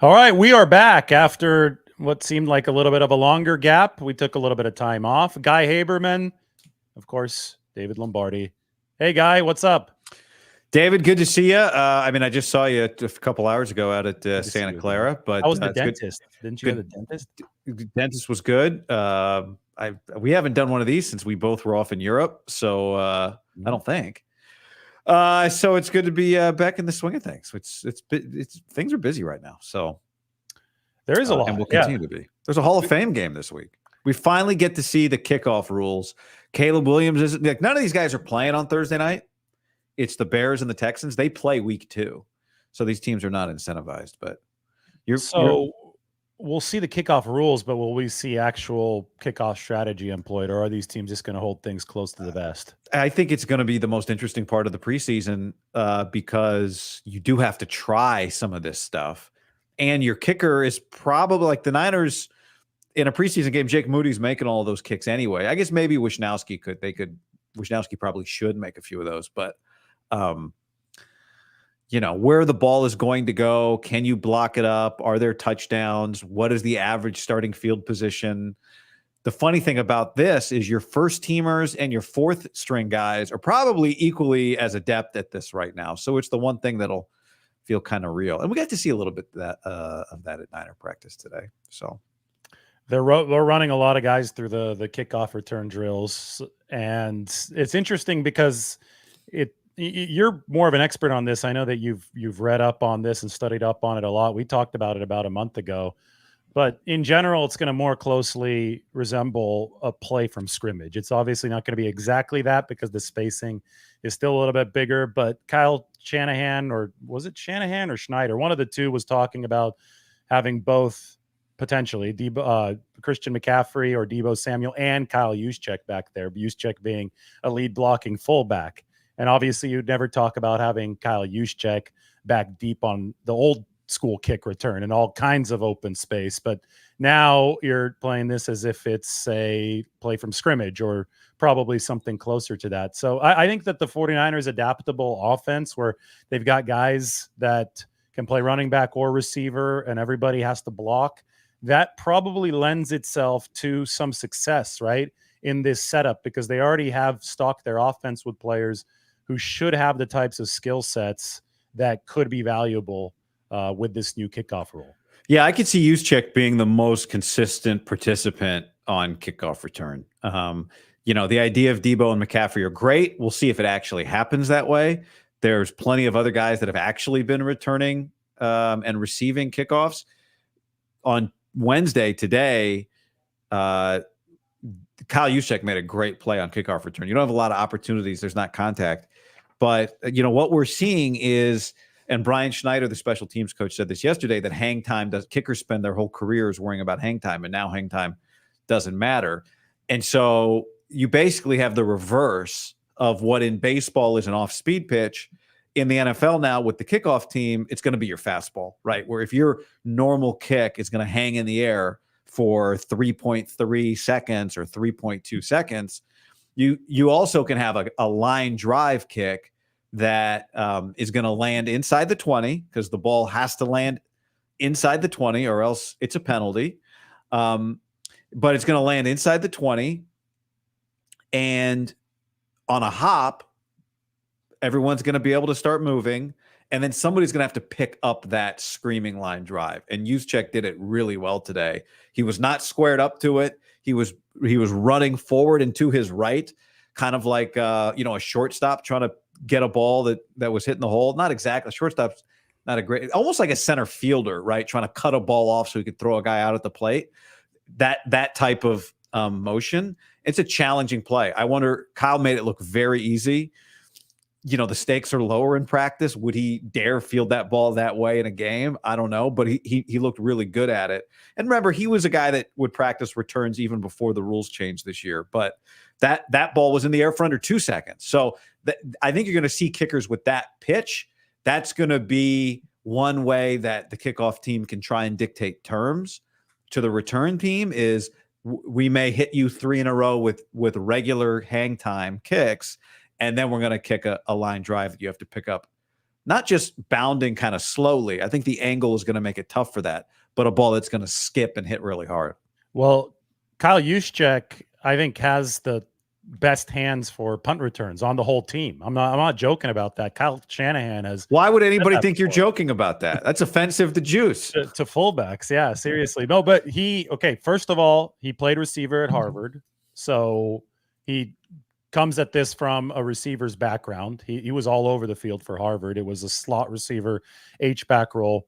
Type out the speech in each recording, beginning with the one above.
All right, we are back after what seemed like a little bit of a longer gap. We took a little bit of time off. Guy Haberman, of course, David Lombardi. Hey, Guy, what's up? David, good to see you. I just saw you a couple hours ago out at Santa Clara, but How was the it's good. dentist? Didn't you go to the dentist? Dentist was good. We haven't done one of these since we both were off in Europe, so I don't think. So it's good to be back in the swing of things. It's things are busy right now, so there is a lot, and we'll continue to be. There's a Hall of Fame game this week. We finally get to see the kickoff rules. Caleb Williams isn't like, none of these guys are playing on Thursday night. It's the Bears and the Texans. They play week 2, so these teams are not incentivized. But we'll see the kickoff rules, but will we see actual kickoff strategy employed, or are these teams just going to hold things close to the vest? I think it's going to be the most interesting part of the preseason because you do have to try some of this stuff, and your kicker is probably like the Niners in a preseason game. Jake Moody's making all of those kicks anyway. I guess maybe Wisnowski could. Wisnowski probably should make a few of those, but. Where the ball is going to go, can you block it up? Are there touchdowns? What is the average starting field position? The funny thing about this is your first teamers and your fourth string guys are probably equally as adept at this right now. So it's the one thing that'll feel kind of real. And we got to see a little bit of that at Niner practice today. So they're running a lot of guys through the kickoff return drills. And it's interesting because you're more of an expert on this. I know that you've read up on this and studied up on it a lot. We talked about it about a month ago, but in general, it's going to more closely resemble a play from scrimmage. It's obviously not going to be exactly that because the spacing is still a little bit bigger, but Kyle Shanahan, or was it Shanahan or Schneider? One of the two was talking about having both potentially Christian McCaffrey or Deebo Samuel and Kyle Juszczyk back there, Juszczyk being a lead blocking fullback. And obviously, you'd never talk about having Kyle Juszczyk back deep on the old school kick return and all kinds of open space. But now you're playing this as if it's a play from scrimmage or probably something closer to that. So I think that the 49ers adaptable offense where they've got guys that can play running back or receiver and everybody has to block, that probably lends itself to some success, right, in this setup because they already have stocked their offense with players who should have the types of skill sets that could be valuable with this new kickoff rule. Yeah, I could see Juszczyk being the most consistent participant on kickoff return. The idea of Deebo and McCaffrey are great. We'll see if it actually happens that way. There's plenty of other guys that have actually been returning and receiving kickoffs. On Wednesday, today, Kyle Juszczyk made a great play on kickoff return. You don't have a lot of opportunities. There's not contact. But, what we're seeing is, and Brian Schneider, the special teams coach, said this yesterday, that hang time kickers spend their whole careers worrying about hang time, and now hang time doesn't matter. And so you basically have the reverse of what in baseball is an off-speed pitch. In the NFL now with the kickoff team, it's going to be your fastball, right? Where if your normal kick is going to hang in the air for 3.3 seconds or 3.2 seconds, you also can have a line drive kick that is going to land inside the 20 because the ball has to land inside the 20 or else it's a penalty. But it's going to land inside the 20, and on a hop, everyone's going to be able to start moving, and then somebody's going to have to pick up that screaming line drive. And Juszczyk did it really well today. He was not squared up to it. He was running forward and to his right, kind of like a shortstop trying to get a ball that was hitting the hole. Not exactly. Shortstop's not a great, almost like a center fielder, right? Trying to cut a ball off so he could throw a guy out at the plate. That type of motion. It's a challenging play. I wonder, Kyle made it look very easy. The stakes are lower in practice. Would he dare field that ball that way in a game? I don't know, but he looked really good at it. And remember, he was a guy that would practice returns even before the rules changed this year. But that ball was in the air for under 2 seconds. So I think you're going to see kickers with that pitch. That's going to be one way that the kickoff team can try and dictate terms to the return team is we may hit you 3 in a row with regular hang time kicks, and then we're going to kick a line drive that you have to pick up not just bounding kind of slowly. I think the angle is going to make it tough for that, but a ball that's going to skip and hit really hard. Well, Kyle Juszczyk, I think, has the best hands for punt returns on the whole team. I'm not joking about that. Kyle Shanahan has. Why would anybody think you're joking about that? That's offensive to Juice. To fullbacks. Yeah, seriously. No, but first of all, he played receiver at Harvard. So he comes at this from a receiver's background. He was all over the field for Harvard. It was a slot receiver, H-back role.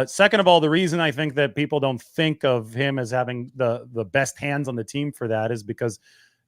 Second of all, the reason I think that people don't think of him as having the best hands on the team for that is because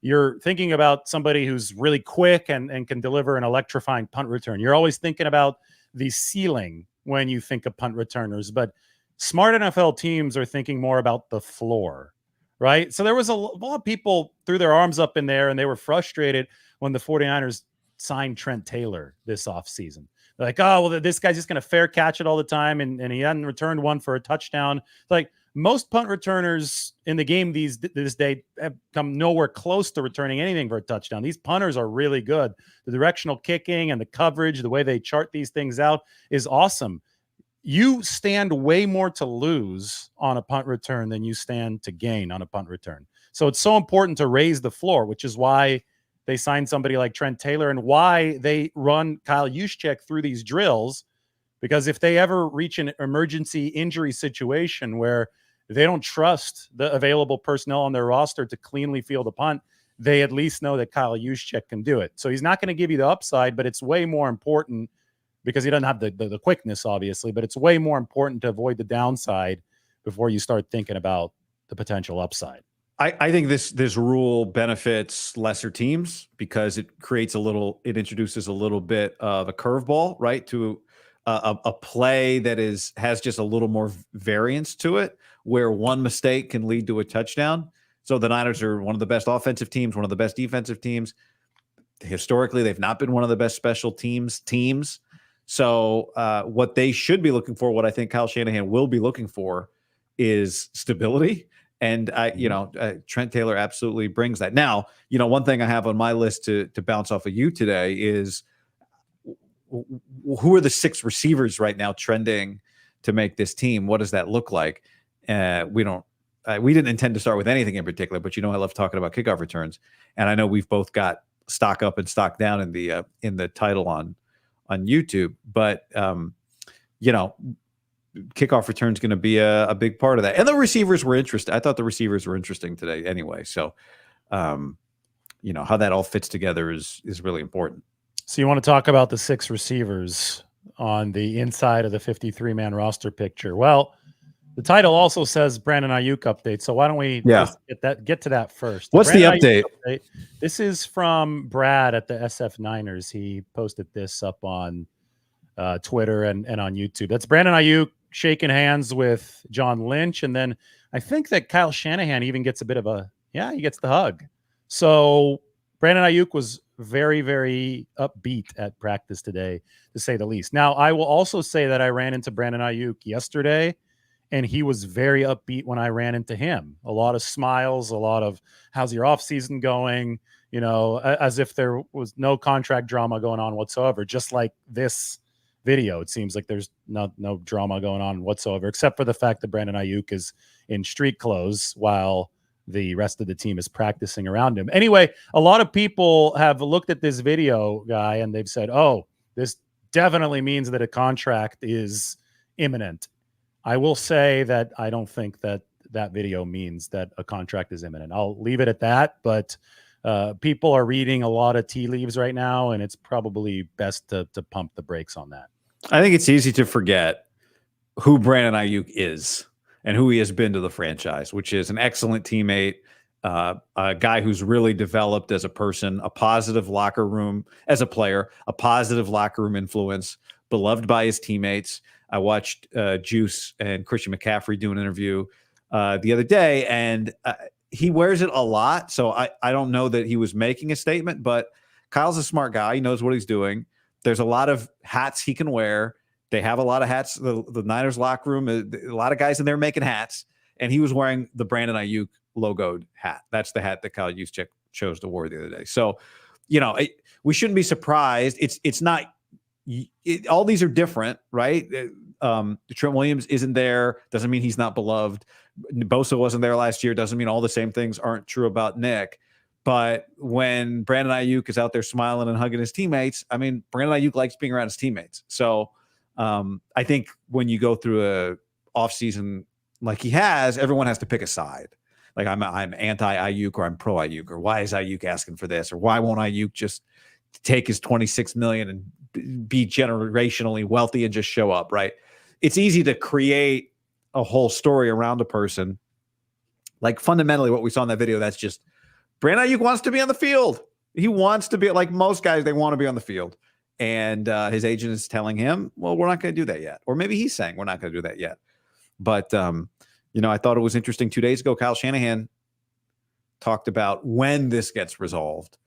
you're thinking about somebody who's really quick and can deliver an electrifying punt return. You're always thinking about the ceiling when you think of punt returners, but smart NFL teams are thinking more about the floor, right? So there was a lot of people threw their arms up in there and they were frustrated when the 49ers signed Trent Taylor this offseason. They're like, oh, well, this guy's just going to fair catch it all the time, and he hadn't returned one for a touchdown. Like, most punt returners in the game this day have come nowhere close to returning anything for a touchdown. These punters are really good. The directional kicking and the coverage, the way they chart these things out is awesome. You stand way more to lose on a punt return than you stand to gain on a punt return. So it's so important to raise the floor, which is why they signed somebody like Trent Taylor and why they run Kyle Juszczyk through these drills. Because if they ever reach an emergency injury situation where they don't trust the available personnel on their roster to cleanly field a punt, they at least know that Kyle Juszczyk can do it. So he's not going to give you the upside, but it's way more important because he doesn't have the quickness, obviously, but it's way more important to avoid the downside before you start thinking about the potential upside. I think this rule benefits lesser teams because it introduces a little bit of a curveball, right, to a play that has just a little more variance to it, where one mistake can lead to a touchdown. So the Niners are one of the best offensive teams, one of the best defensive teams. Historically, they've not been one of the best special teams. So what they should be looking for, what I think Kyle Shanahan will be looking for, is stability. And Trent Taylor absolutely brings that. Now, one thing I have on my list to bounce off of you today is who are the 6 receivers right now trending to make this team? What does that look like? We didn't intend to start with anything in particular, but I love talking about kickoff returns, and I know we've both got stock up and stock down in the title on YouTube, but kickoff return is going to be a big part of that. And the receivers were interesting. I thought the receivers were interesting today anyway. So, how that all fits together is really important. So you want to talk about the 6 receivers on the inside of the 53-man roster picture. Well, the title also says Brandon Aiyuk update. So why don't we get to that first? What's the update? This is from Brad at the SF Niners. He posted this up on Twitter and on YouTube. That's Brandon Aiyuk shaking hands with John Lynch. And then I think that Kyle Shanahan even gets a bit of he gets the hug. So Brandon Aiyuk was very, very upbeat at practice today, to say the least. Now, I will also say that I ran into Brandon Aiyuk yesterday, and he was very upbeat when I ran into him. A lot of smiles, a lot of, how's your offseason going? As if there was no contract drama going on whatsoever, just like this video. It seems like there's no drama going on whatsoever, except for the fact that Brandon Aiyuk is in street clothes while the rest of the team is practicing around him. Anyway, a lot of people have looked at this video, Guy, and they've said, oh, this definitely means that a contract is imminent. I will say that I don't think that video means that a contract is imminent. I'll leave it at that, but people are reading a lot of tea leaves right now, and it's probably best to pump the brakes on that. I think it's easy to forget who Brandon Aiyuk is and who he has been to the franchise, which is an excellent teammate, a guy who's really developed as a person, a positive locker room as a player, a positive locker room influence, beloved by his teammates. I watched Juice and Christian McCaffrey do an interview the other day, and he wears it a lot. So I don't know that he was making a statement, but Kyle's a smart guy. He knows what he's doing. There's a lot of hats he can wear. They have a lot of hats. The Niners locker room, a lot of guys in there making hats, and he was wearing the Brandon Aiyuk logoed hat. That's the hat that Kyle Juszczyk chose to wear the other day. So, we shouldn't be surprised. It's not all these are different, right? Trent Williams isn't there. Doesn't mean he's not beloved. Bosa wasn't there last year. Doesn't mean all the same things aren't true about Nick. But when Brandon Aiyuk is out there smiling and hugging his teammates, I mean, Brandon Aiyuk likes being around his teammates. So I think when you go through a offseason like he has, everyone has to pick a side. Like I'm anti-Aiyuk or I'm pro Aiyuk, or why is Aiyuk asking for this, or why won't Aiyuk just take his $26 million and be generationally wealthy and just show up, right? It's easy to create a whole story around a person. Like fundamentally what we saw in that video, that's just Brandon Aiyuk wants to be on the field. He wants to be, like most guys, they want to be on the field. And his agent is telling him, well, we're not going to do that yet. Or maybe he's saying we're not going to do that yet. But, I thought it was interesting 2 days ago, Kyle Shanahan talked about when this gets resolved.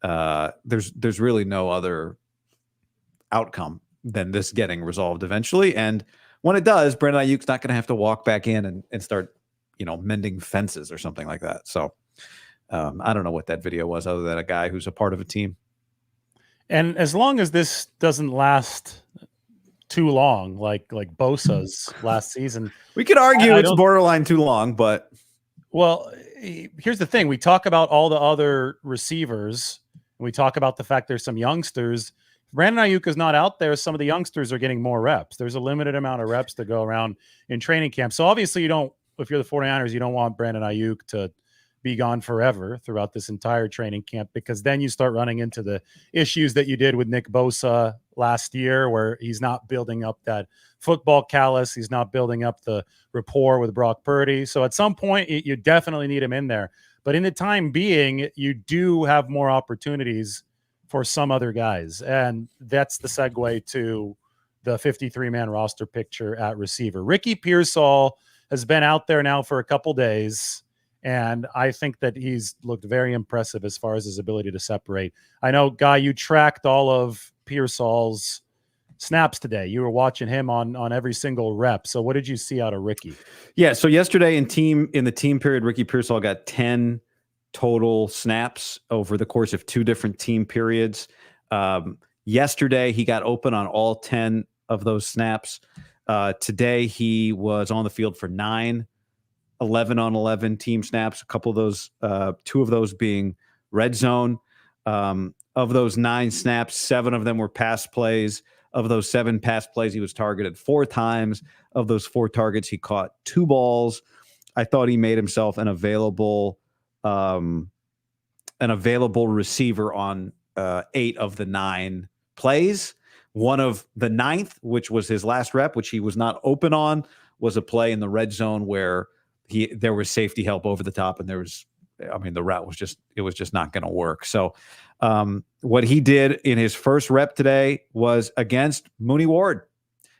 There's really no other outcome than this getting resolved eventually. And when it does, Brandon Aiyuk's not going to have to walk back in and start, mending fences or something like that. So I don't know what that video was other than a guy who's a part of a team. And as long as this doesn't last too long, like Bosa's last season, we could argue it's borderline too long, but well, here's the thing. We talk about all the other receivers, and we talk about the fact there's some youngsters. Brandon Aiyuk is not out there. Some of the youngsters are getting more reps. There's a limited amount of reps to go around in training camp. So obviously if you're the 49ers, you don't want Brandon Aiyuk to be gone forever throughout this entire training camp, because then you start running into the issues that you did with Nick Bosa last year, where he's not building up that football callus. He's not building up the rapport with Brock Purdy. So at some point you definitely need him in there, but in the time being, you do have more opportunities for some other guys. And that's the segue to the 53-man roster picture at receiver. Ricky Pearsall has been out there now for a couple days, and I think that he's looked very impressive as far as his ability to separate. I know, Guy, you tracked all of Pearsall's snaps today. You were watching him on every single rep. So what did you see out of Ricky? Yeah, so yesterday in the team period, Ricky Pearsall got 10 total snaps over the course of 2 different team periods. Yesterday, he got open on all 10 of those snaps. Today, he was on the field for 9 11 on 11 team snaps, a couple of those, 2 of those being red zone. Of those 9 snaps, 7 of them were pass plays. Of those 7 pass plays, he was targeted 4 times. Of those 4 targets, he caught 2 balls. I thought he made himself an available receiver on 8 of the 9 plays. One of the 9th, which was his last rep, which he was not open on, was a play in the red zone where there was safety help over the top, and the route was just not going to work. So what he did in his first rep today was against Mooney Ward.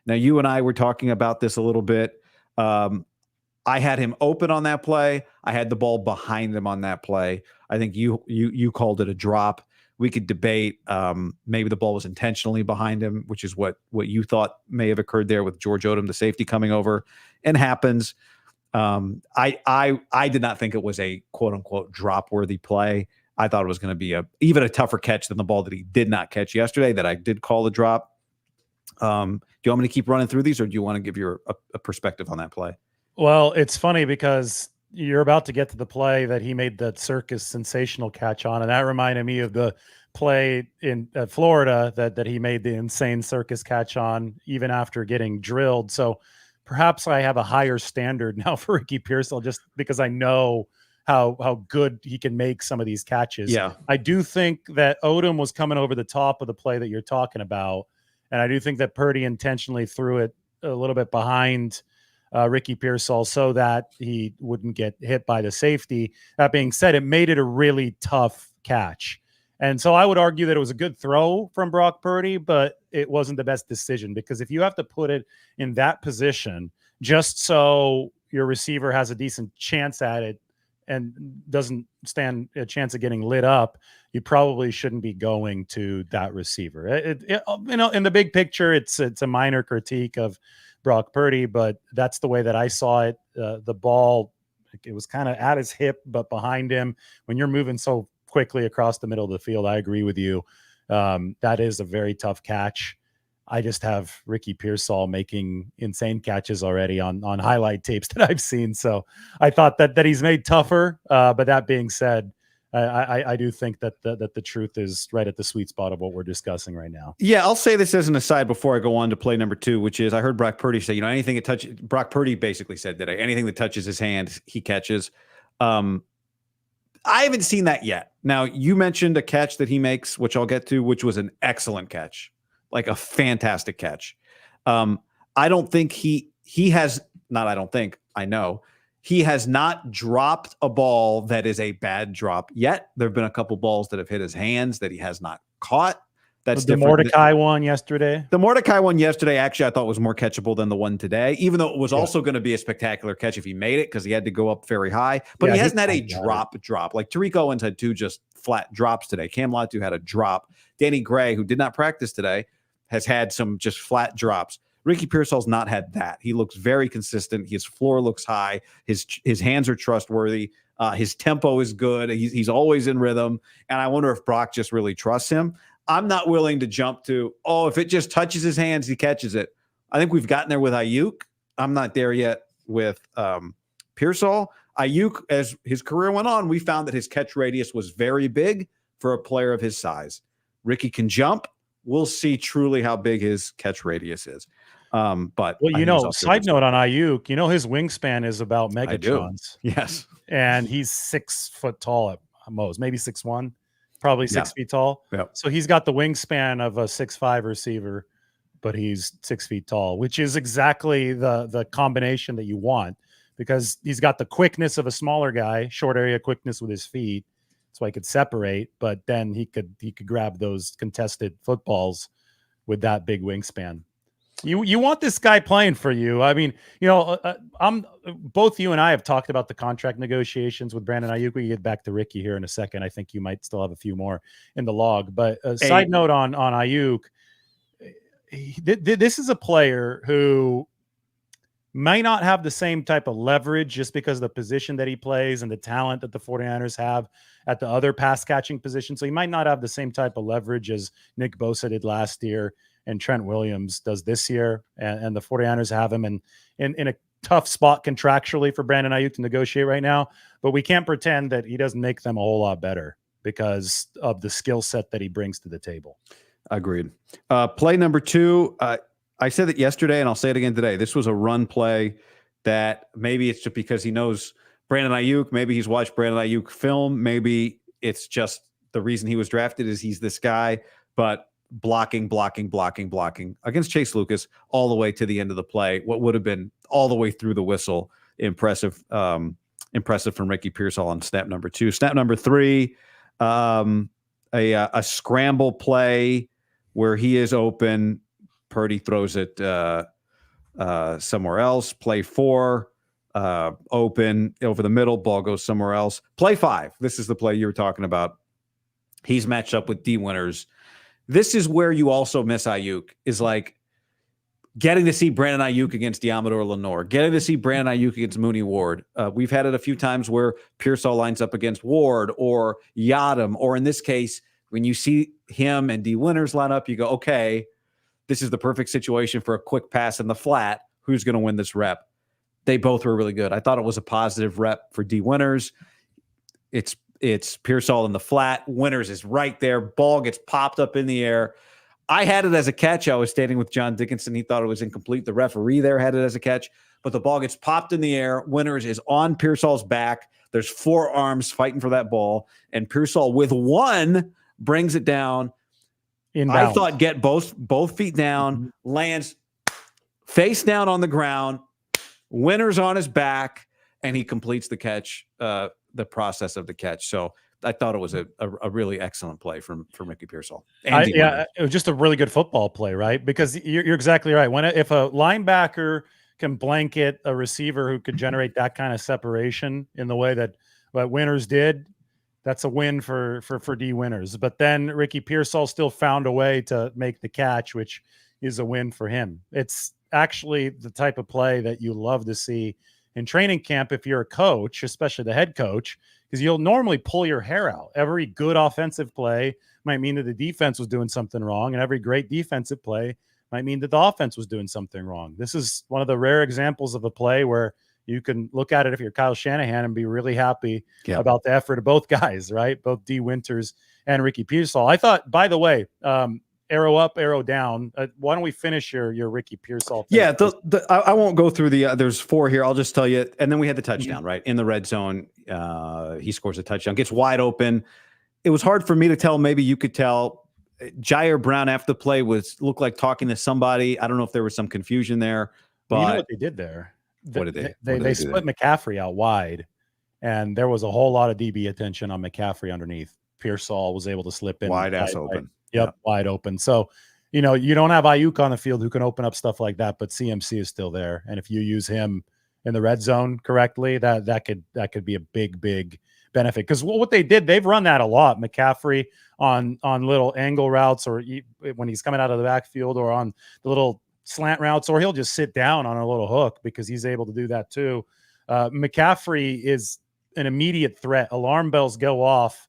Now, you and I were talking about this a little bit. I had him open on that play. I had the ball behind him on that play. I think you called it a drop. We could debate. Maybe the ball was intentionally behind him, which is what you thought may have occurred there with George Odom, the safety, coming over, and happens. I did not think it was a quote unquote drop worthy play. I thought it was going to be even a tougher catch than the ball that he did not catch yesterday, that I did call the drop. Do you want me to keep running through these, or do you want to give your a perspective on that play? Well, it's funny because you're about to get to the play that he made that circus sensational catch on, and that reminded me of the play in Florida that he made the insane circus catch on even after getting drilled. So perhaps I have a higher standard now for Ricky Pearsall, just because I know how good he can make some of these catches. Yeah. I do think that Odom was coming over the top of the play that you're talking about, and I do think that Purdy intentionally threw it a little bit behind Ricky Pearsall so that he wouldn't get hit by the safety. That being said, it made it a really tough catch. And so I would argue that it was a good throw from Brock Purdy, but it wasn't the best decision, because if you have to put it in that position just so your receiver has a decent chance at it and doesn't stand a chance of getting lit up, you probably shouldn't be going to that receiver. In the big picture, it's a minor critique of Brock Purdy, but that's the way that I saw it. The ball, it was kind of at his hip, but behind him. When you're moving so quickly across the middle of the field, I agree with you. That is a very tough catch. I just have Ricky Pearsall making insane catches already on highlight tapes that I've seen. So I thought that he's made tougher. But that being said, I do think that the truth is right at the sweet spot of what we're discussing right now. Yeah, I'll say this as an aside before I go on to play number 2, which is I heard Brock Purdy say, anything that touches, Brock Purdy basically said today, anything that touches his hand, he catches. I haven't seen that yet. Now, you mentioned a catch that he makes, which I'll get to, which was an excellent catch, like a fantastic catch. I don't think he has, not I don't think, I know, he has not dropped a ball that is a bad drop yet. There have been a couple balls that have hit his hands that he has not caught. That's the Mordecai one yesterday. The Mordecai one yesterday, actually, I thought was more catchable than the one today, even though it was also going to be a spectacular catch if he made it because he had to go up very high. But he hasn't had a drop. Like Tariq Owens had 2 just flat drops today. Cam Latu had a drop. Danny Gray, who did not practice today, has had some just flat drops. Ricky Pearsall's not had that. He looks very consistent. His floor looks high. His hands are trustworthy. His tempo is good. He's always in rhythm. And I wonder if Brock just really trusts him. I'm not willing to jump to, if it just touches his hands, he catches it. I think we've gotten there with Aiyuk. I'm not there yet with Pearsall. Aiyuk, as his career went on, we found that his catch radius was very big for a player of his size. Ricky can jump. We'll see truly how big his catch radius is. But side note on Aiyuk, his wingspan is about Megatron's. Yes. And he's 6 foot tall at most, maybe 6'1", probably 6 feet tall. Yep. So he's got the wingspan of a 6'5" receiver, but he's 6 feet tall, which is exactly the combination that you want because he's got the quickness of a smaller guy, short area quickness with his feet. That's why he could separate, but then he could grab those contested footballs with that big wingspan. You want this guy playing for you. I mean, both you and I have talked about the contract negotiations with Brandon Aiyuk. We get back to Ricky here in a second. I think you might still have a few more in the log. But side note on Aiyuk, this is a player who might not have the same type of leverage just because of the position that he plays and the talent that the 49ers have at the other pass catching position. So he might not have the same type of leverage as Nick Bosa did last year and Trent Williams does this year. And the 49ers have him in a tough spot contractually for Brandon Aiyuk to negotiate right now. But we can't pretend that he doesn't make them a whole lot better because of the skill set that he brings to the table. Agreed. Play number 2. I said it yesterday, and I'll say it again today. This was a run play that maybe it's just because he knows Brandon Aiyuk. Maybe he's watched Brandon Aiyuk film. Maybe it's just the reason he was drafted is he's this guy. But blocking against Chase Lucas all the way to the end of the play. What would have been all the way through the whistle. Impressive from Ricky Pearsall on snap number 2. Snap number 3, a scramble play where he is open. Purdy throws it somewhere else. Play 4, open over the middle. Ball goes somewhere else. Play 5. This is the play you were talking about. He's matched up with D Winters. This is where you also miss Aiyuk, is like getting to see Brandon Aiyuk against Diamador Lenore, getting to see Brandon Aiyuk against Mooney Ward. We've had it a few times where Pearsall lines up against Ward or Yadam, or in this case, when you see him and D Winters line up, you go, okay, this is the perfect situation for a quick pass in the flat. Who's going to win this rep? They both were really good. I thought it was a positive rep for D Winters. It's Pearsall in the flat. Winters is right there. Ball gets popped up in the air. I had it as a catch. I was standing with John Dickinson. He thought it was incomplete. The referee there had it as a catch, but the ball gets popped in the air. Winters is on Pearsall's back. There's 4 arms fighting for that ball, and Pearsall with one brings it down. Inbound. I thought get both feet down, lands face down on the ground, Winters on his back, and he completes the catch. The process of the catch. So I thought it was a really excellent play from Ricky Pearsall. It was just a really good football play, right? Because you're exactly right. If a linebacker can blanket a receiver who could generate that kind of separation in the way that Winters did, that's a win for D Winters. But then Ricky Pearsall still found a way to make the catch, which is a win for him. It's actually the type of play that you love to see in training camp if you're a coach, especially the head coach, because you'll normally pull your hair out. Every good offensive play might mean that the defense was doing something wrong, and every great defensive play might mean that the offense was doing something wrong. This is one of the rare examples of a play where you can look at it if you're Kyle Shanahan and be really happy about the effort of both guys, right? Both D. Winters and Ricky Pearsall. I thought, by the way, arrow up, arrow down. Why don't we finish your Ricky Pearsall? Yeah, I won't go through there's 4 here. I'll just tell you. And then we had the touchdown, right? In the red zone. He scores a touchdown, gets wide open. It was hard for me to tell. Maybe you could tell. Jair Brown after the play looked like talking to somebody. I don't know if there was some confusion there, but well, you know what they did there? What did They split McCaffrey out wide, and there was a whole lot of DB attention on McCaffrey underneath. Pearsall was able to slip in wide ass open. Wide open. So, you don't have Aiyuk on the field who can open up stuff like that, but CMC is still there. And if you use him in the red zone correctly, that could be a big benefit. Because what they did, they've run that a lot. McCaffrey on little angle routes, or when he's coming out of the backfield, or on the little slant routes, or he'll just sit down on a little hook because he's able to do that too. McCaffrey is an immediate threat. Alarm bells go off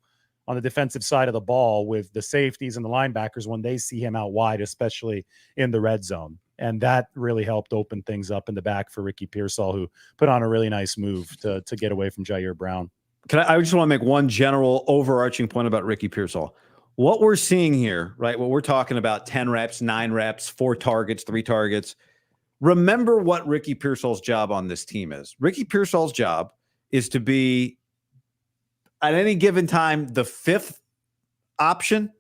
on the defensive side of the ball with the safeties and the linebackers when they see him out wide, especially in the red zone. And that really helped open things up in the back for Ricky Pearsall, who put on a really nice move to get away from Jair Brown. I just want to make one general overarching point about Ricky Pearsall. What we're seeing here, right? What we're talking about, 10 reps, 9 reps, 4 targets, 3 targets. Remember what Ricky Pearsall's job on this team is. Ricky Pearsall's job is to be, at any given time, the 5th option.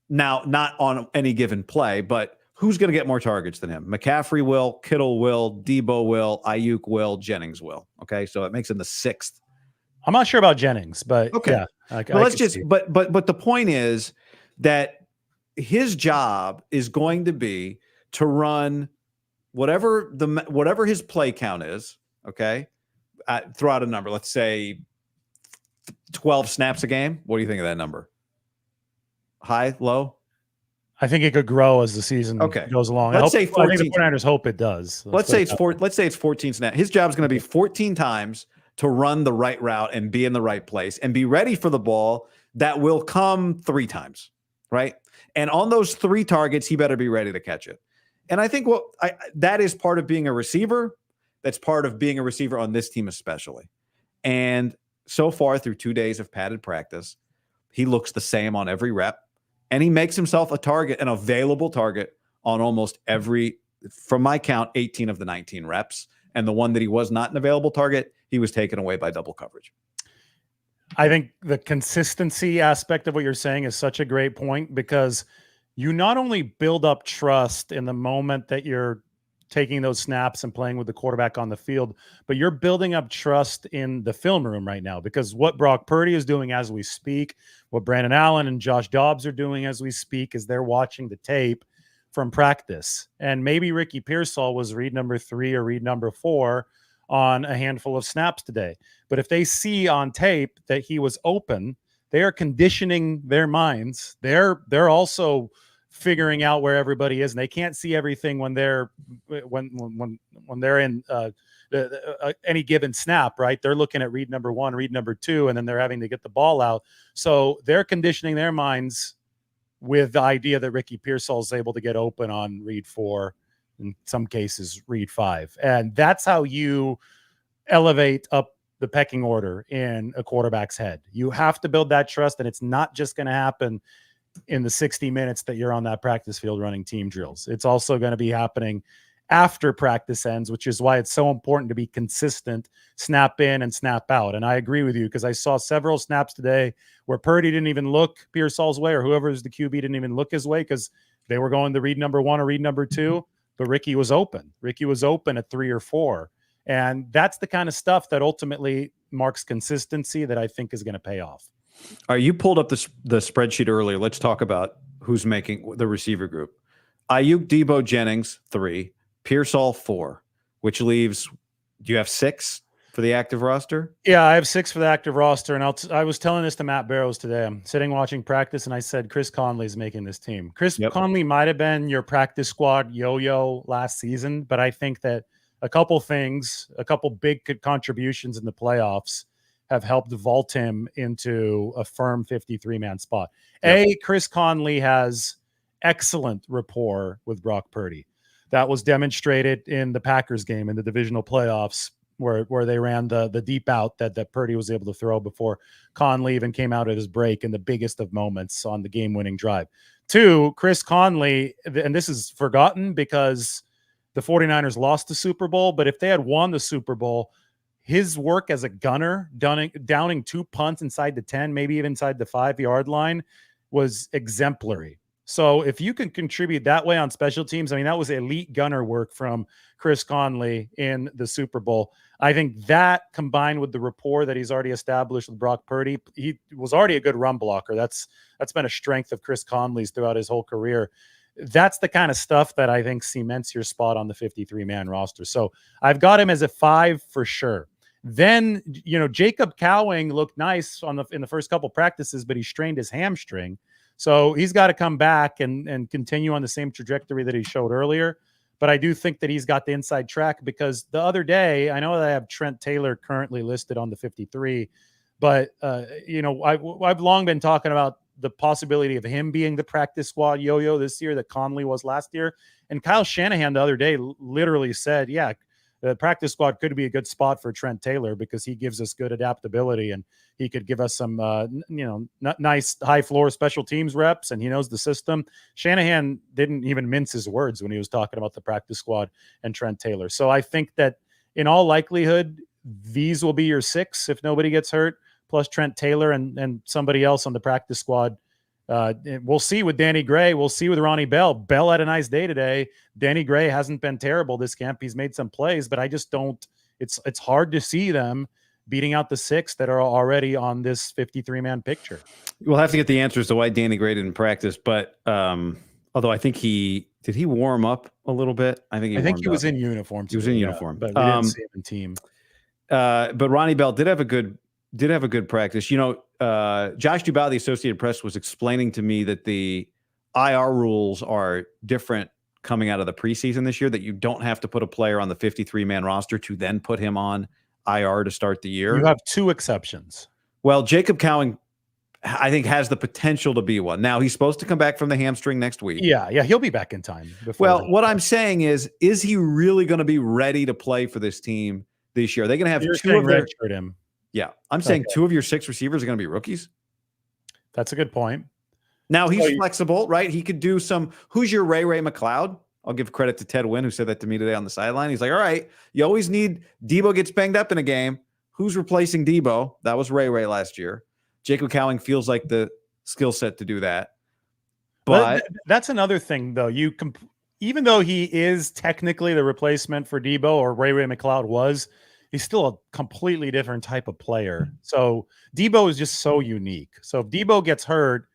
Now, not on any given play, but who's going to get more targets than him? McCaffrey will, Kittle will, Debo will, Aiyuk will, Jennings will. Okay, so it makes him the 6th. I'm not sure about Jennings, but okay. Yeah. Let's just. But the point is that his job is going to be to run whatever his play count is. Okay, throw out a number. Let's say 12 snaps a game. What do you think of that number? High, low? I think it could grow as the season goes along. Let's say 14. I think the 49ers hope it does. Let's say it's 14 snaps. His job is going to be 14 times to run the right route and be in the right place and be ready for the ball that will come 3 times, right? And on those 3 targets, he better be ready to catch it. And I think that is part of being a receiver. That's part of being a receiver on this team especially. And so far, through 2 days of padded practice, he looks the same on every rep. And he makes himself a target, an available target on almost every, from my count, 18 of the 19 reps. And the one that he was not an available target, he was taken away by double coverage. I think the consistency aspect of what you're saying is such a great point, because you not only build up trust in the moment that you're taking those snaps and playing with the quarterback on the field, but you're building up trust in the film room right now, because what Brock Purdy is doing as we speak, what Brandon Allen and Josh Dobbs are doing as we speak, is they're watching the tape from practice. And maybe Ricky Pearsall was read number 3 or read number 4 on a handful of snaps today. But if they see on tape that he was open, they are conditioning their minds. They're also figuring out where everybody is, and they can't see everything when they're in any given snap, right? They're looking at read number 1, read number 2, and then they're having to get the ball out. So they're conditioning their minds with the idea that Ricky Pearsall is able to get open on read 4, in some cases read 5. And that's how you elevate up the pecking order in a quarterback's head. You have to build that trust, and it's not just going to happen in the 60 minutes that you're on that practice field running team drills. It's also going to be happening after practice ends, which is why it's so important to be consistent, snap in and snap out. And I agree with you, because I saw several snaps today where Purdy didn't even look Pearsall's way, or whoever is the QB didn't even look his way, because they were going to read number 1 or read number 2, but Ricky was open. Ricky was open at 3 or 4. And that's the kind of stuff that ultimately marks consistency that I think is going to pay off. All right, you pulled up the spreadsheet earlier. Let's talk about who's making the receiver group. Aiyuk, Debo, Jennings, 3. Pearsall, 4, which leaves, do you have 6 for the active roster? Yeah, I have 6 for the active roster. And I was telling this to Matt Barrows today. I'm sitting watching practice, and I said, Chris Conley's making this team. Chris Conley might have been your practice squad yo-yo last season, but I think that a couple big contributions in the playoffs have helped vault him into a firm 53-man spot. Chris Conley has excellent rapport with Brock Purdy. That was demonstrated in the Packers game in the divisional playoffs, where they ran the deep out that Purdy was able to throw before Conley even came out at his break in the biggest of moments on the game-winning drive. 2, Chris Conley, and this is forgotten because the 49ers lost the Super Bowl, but if they had won the Super Bowl, his work as a gunner, downing 2 punts inside the 10, maybe even inside the 5-yard line, was exemplary. So if you can contribute that way on special teams, I mean, that was elite gunner work from Chris Conley in the Super Bowl. I think that, combined with the rapport that he's already established with Brock Purdy, he was already a good run blocker. That's been a strength of Chris Conley's throughout his whole career. That's the kind of stuff that I think cements your spot on the 53-man roster. So I've got him as a 5 for sure. Then, Jacob Cowing looked nice in the first couple practices, but he strained his hamstring. So he's got to come back and continue on the same trajectory that he showed earlier. But I do think that he's got the inside track, because the other day, I know that I have Trent Taylor currently listed on the 53, but I've long been talking about the possibility of him being the practice squad yo-yo this year that Conley was last year. And Kyle Shanahan the other day literally said, yeah, the practice squad could be a good spot for Trent Taylor because he gives us good adaptability and he could give us some, nice high floor special teams reps, and he knows the system. Shanahan didn't even mince his words when he was talking about the practice squad and Trent Taylor. So I think that in all likelihood, these will be your 6 if nobody gets hurt, plus Trent Taylor and somebody else on the practice squad. We'll see with Danny Gray. We'll see with Ronnie Bell. Bell had a nice day today. Danny Gray hasn't been terrible this camp. He's made some plays, but I just don't. It's hard to see them beating out the 6 that are already on this 53-man picture. We'll have to get the answers to why Danny Gray didn't practice, but although I think did he warm up a little bit? I think he was in uniform. He was in uniform, but we didn't see him in team. But Ronnie Bell did have a good practice. Josh Dubois, the Associated Press, was explaining to me that the IR rules are different coming out of the preseason this year, that you don't have to put a player on the 53-man roster to then put him on IR to start the year. You have 2 exceptions. Well, Jacob Cowing, I think, has the potential to be one. Now, he's supposed to come back from the hamstring next week. Yeah, he'll be back in time. Well, what I'm saying is he really going to be ready to play for this team this year? Are they going to have 2 of their him? Yeah, I'm saying 2 of your 6 receivers are going to be rookies. That's a good point. Now, he's flexible, right? He could do some. Who's your Ray McLeod? I'll give credit to Ted Wynn, who said that to me today on the sideline. He's like, all right, you always need Debo gets banged up in a game. Who's replacing Debo? That was Ray last year. Jacob Cowing feels like the skill set to do that. But that's another thing, though. Even though he is technically the replacement for Debo, or Ray McLeod was, he's still a completely different type of player. So Debo is just so unique. So if Debo gets hurt,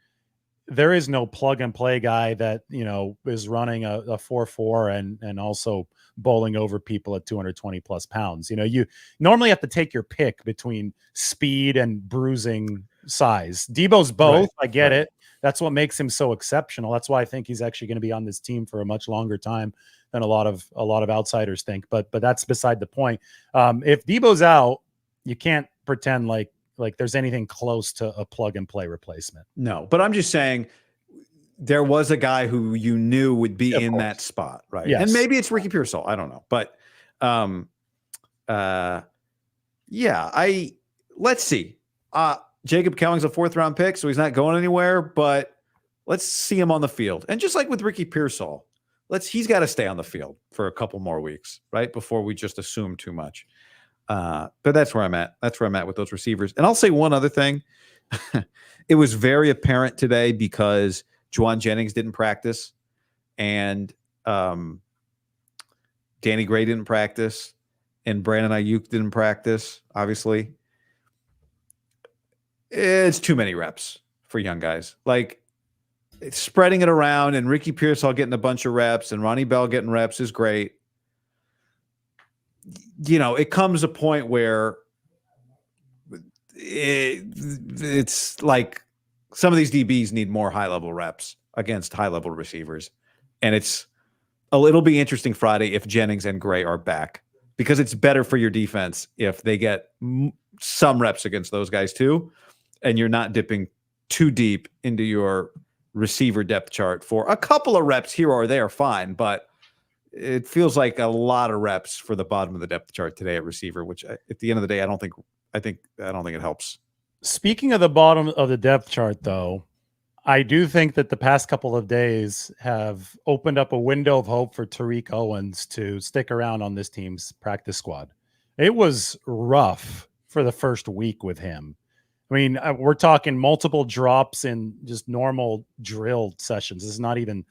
there is no plug and play guy that, is running a 4.4 and also bowling over people at 220 plus pounds. You normally have to take your pick between speed and bruising size. Debo's both. Right. I get it. That's what makes him so exceptional. That's why I think he's actually going to be on this team for a much longer time than a lot of outsiders think. But that's beside the point. If Debo's out, you can't pretend like there's anything close to a plug and play replacement. No, but I'm just saying there was a guy who you knew would be in that spot, right? Yes. And maybe it's Ricky Pearsall. I don't know. But let's see. Jacob Cowing's a 4th-round pick, so he's not going anywhere, but let's see him on the field. And just like with Ricky Pearsall, he's got to stay on the field for a couple more weeks, right? Before we just assume too much. But that's where I'm at. That's where I'm at with those receivers. And I'll say one other thing. It was very apparent today because Juwan Jennings didn't practice and Danny Gray didn't practice and Brandon Aiyuk didn't practice, obviously. It's too many reps for young guys. Like, it's spreading it around, and Ricky Pearsall getting a bunch of reps and Ronnie Bell getting reps is great. It comes a point where it's like some of these DBs need more high-level reps against high-level receivers. And it'll be interesting Friday if Jennings and Gray are back, because it's better for your defense if they get some reps against those guys too, and you're not dipping too deep into your receiver depth chart for a couple of reps here or there, fine, but it feels like a lot of reps for the bottom of the depth chart today at receiver, which at the end of the day, I don't think it helps. Speaking of the bottom of the depth chart, though, I do think that the past couple of days have opened up a window of hope for Tariq Owens to stick around on this team's practice squad. It was rough for the first week with him. I mean, we're talking multiple drops in just normal drill sessions. This is not even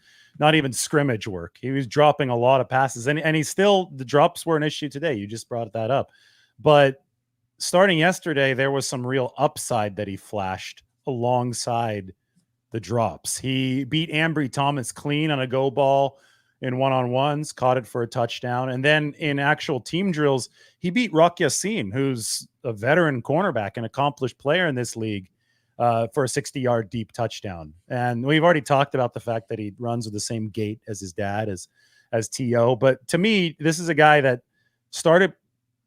scrimmage work. He was dropping a lot of passes, and he's still, the drops were an issue today. You just brought that up. But starting yesterday, there was some real upside that he flashed alongside the drops. He beat Ambry Thomas clean on a go ball in one-on-ones, caught it for a touchdown. And then in actual team drills, he beat Rock Yassin, who's a veteran cornerback, an accomplished player in this league, for a 60-yard deep touchdown. And we've already talked about the fact that he runs with the same gait as his dad, as T.O. But to me, this is a guy that started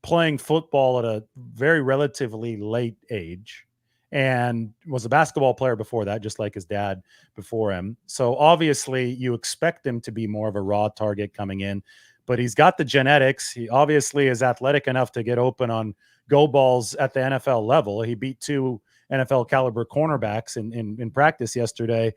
playing football at a very relatively late age and was a basketball player before that, just like his dad before him. So obviously you expect him to be more of a raw target coming in, but he's got the genetics. He obviously is athletic enough to get open on go balls at the NFL level. He beat 2 NFL caliber cornerbacks in practice yesterday.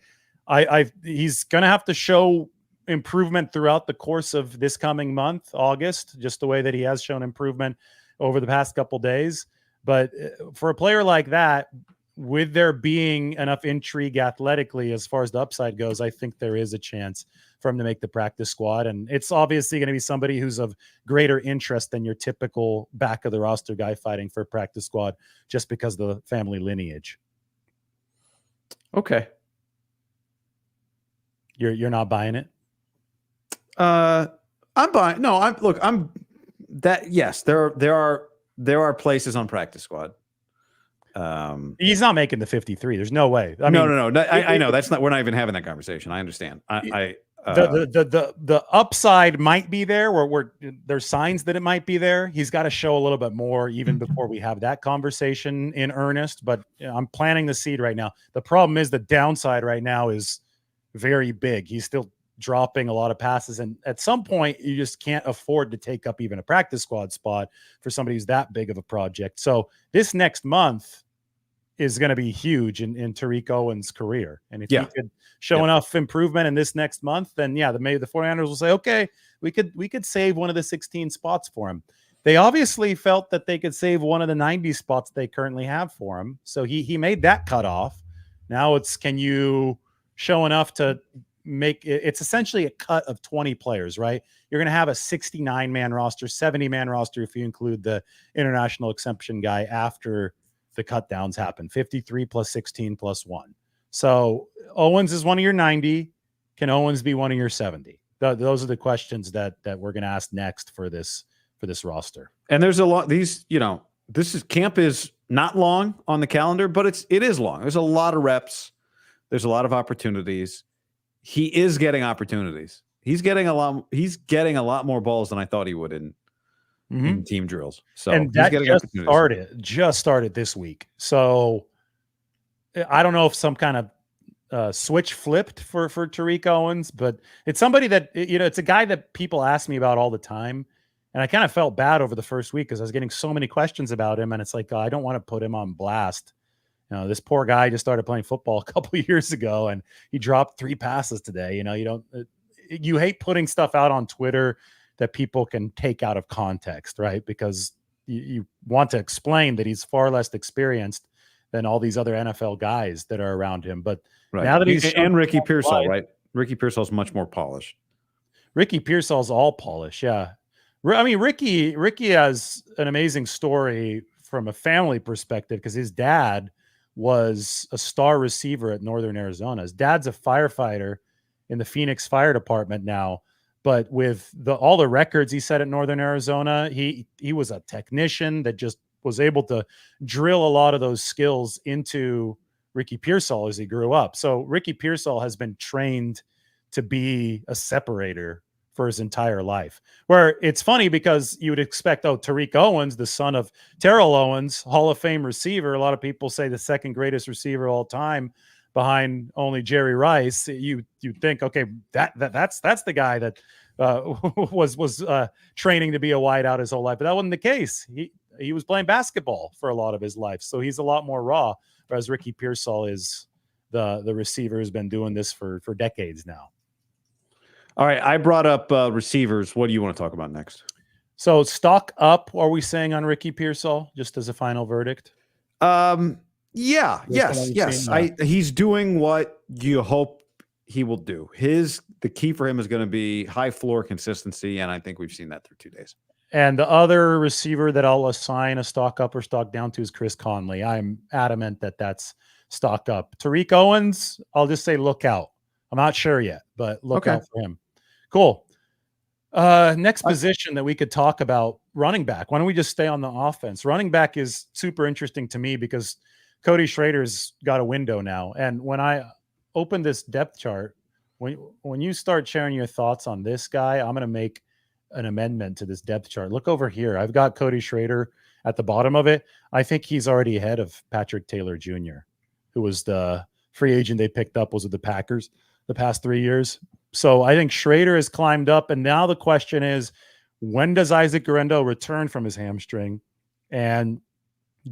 He's going to have to show improvement throughout the course of this coming month, August, just the way that he has shown improvement over the past couple days. But for a player like that, with there being enough intrigue athletically as far as the upside goes, I think there is a chance for him to make the practice squad. And it's obviously going to be somebody who's of greater interest than your typical back of the roster guy fighting for a practice squad just because of the family lineage. Okay. You're not buying it? I'm buying. No, yes, there are places on practice squad. He's not making the 53. There's no way. I know that's not. We're not even having that conversation. I understand. The upside might be there. Where there's signs that it might be there. He's got to show a little bit more even before we have that conversation in earnest. But I'm planting the seed right now. The problem is the downside right now is very big. He's still dropping a lot of passes, and at some point you just can't afford to take up even a practice squad spot for somebody who's that big of a project. So this next month is going to be huge in Tariq Owens' career, and if he could show enough improvement in this next month, then maybe the 49ers will say, okay, we could save one of the 16 spots for him. They obviously felt that they could save one of the 90 spots they currently have for him, so he made that cutoff. Now it's, can you show enough to make it? It's essentially a cut of 20 players, right? You're going to have a 69-man roster, 70-man roster if you include the international exception guy after the cut downs happen. 53 plus 16 plus 1. So Owens is one of your 90. Can Owens be one of your 70? Those are the questions that we're going to ask next for this roster. And there's a lot. Camp is not long on the calendar, but it is long. There's a lot of reps. There's a lot of opportunities. He is getting opportunities. He's getting a lot more balls than I thought he would in team drills. So and that just started this week. So I don't know if some kind of switch flipped for Tariq Owens, but it's somebody that, it's a guy that people ask me about all the time. And I kind of felt bad over the first week because I was getting so many questions about him. And it's like, I don't want to put him on blast. This poor guy just started playing football a couple of years ago and he dropped 3 passes today. You hate putting stuff out on Twitter that people can take out of context, right? Because you want to explain that he's far less experienced than all these other NFL guys that are around him. But now that he's and Ricky Pearsall, right? Ricky Pearsall's much more polished. Ricky Pearsall's all polish, yeah. I mean, Ricky has an amazing story from a family perspective because his dad was a star receiver at Northern Arizona. His dad's a firefighter in the Phoenix Fire Department now, but with all the records he set at Northern Arizona, he was a technician that just was able to drill a lot of those skills into Ricky Pearsall as he grew up. So Ricky Pearsall has been trained to be a separator for his entire life. Where it's funny because you would expect, Tariq Owens, the son of Terrell Owens, Hall of Fame receiver. A lot of people say the second greatest receiver of all time. behind only Jerry Rice, you'd think, okay, that's the guy that was training to be a wideout his whole life, but that wasn't the case. He was playing basketball for a lot of his life, so he's a lot more raw. Whereas Ricky Pearsall is the receiver who's been doing this for decades now. All right, I brought up receivers. What do you want to talk about next? So stock up, are we saying, on Ricky Pearsall, just as a final verdict? Yeah, yes. He's doing what you hope he will do. The key for him is going to be high floor consistency, and I think we've seen that through 2 days. And the other receiver that I'll assign a stock up or stock down to is Chris Conley. I'm adamant that that's stock up. Tariq Owens, I'll just say look out. I'm not sure yet, but look out for him. Cool. Next position that we could talk about, running back. Why don't we just stay on the offense? Running back is super interesting to me because Cody Schrader's got a window now. And when I open this depth chart, when you start sharing your thoughts on this guy, I'm going to make an amendment to this depth chart. Look over here. I've got Cody Schrader at the bottom of it. I think he's already ahead of Patrick Taylor Jr., who was the free agent they picked up, was with the Packers the past 3 years. So I think Schrader has climbed up. And now the question is, when does Isaac Guerendo return from his hamstring? And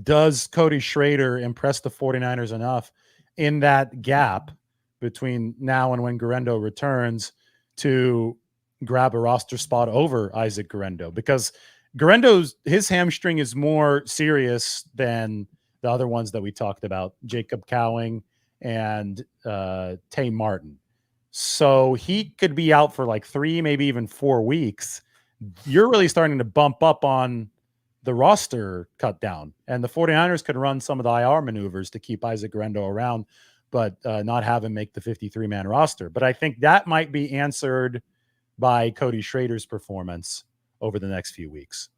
does Cody Schrader impress the 49ers enough in that gap between now and when Guerendo returns to grab a roster spot over Isaac Guerendo? Because his hamstring is more serious than the other ones that we talked about, Jacob Cowing and Tay Martin. So he could be out for like 3, maybe even 4 weeks. You're really starting to bump up on the roster cut down, and the 49ers could run some of the IR maneuvers to keep Isaac Guerendo around, but not have him make the 53-man roster. But I think that might be answered by Cody Schrader's performance over the next few weeks.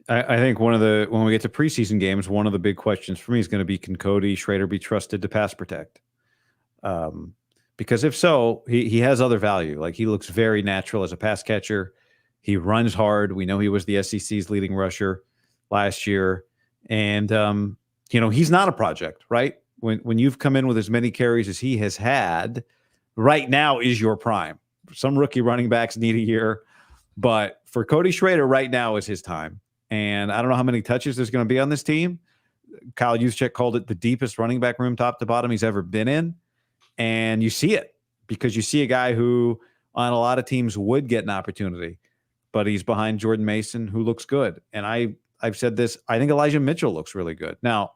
I think when we get to preseason games, one of the big questions for me is going to be, can Cody Schrader be trusted to pass protect? Because if so, he has other value. Like, he looks very natural as a pass catcher. He runs hard. We know he was the SEC's leading rusher last year. And, he's not a project, right? When you've come in with as many carries as he has had, right now is your prime. Some rookie running backs need a year, but for Cody Schrader, right now is his time. And I don't know how many touches there's going to be on this team. Kyle Juszczyk called it the deepest running back room top to bottom he's ever been in. And you see it because you see a guy who on a lot of teams would get an opportunity, but he's behind Jordan Mason, who looks good. And I've said this, I think Elijah Mitchell looks really good. Now,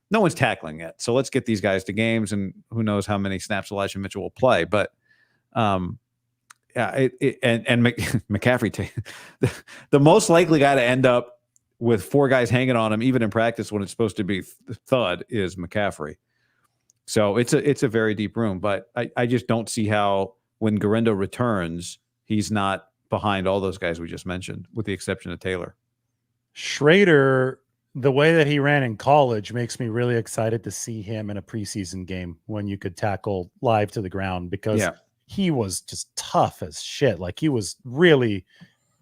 no one's tackling yet, so let's get these guys to games, and who knows how many snaps Elijah Mitchell will play. But McCaffrey, the most likely guy to end up with 4 guys hanging on him, even in practice when it's supposed to be thud, is McCaffrey. So it's a very deep room, but I just don't see how, when Guerendo returns, he's not behind all those guys we just mentioned, with the exception of Taylor. Schrader, the way that he ran in college makes me really excited to see him in a preseason game when you could tackle live to the ground, because he was just tough as shit. Like, he was really,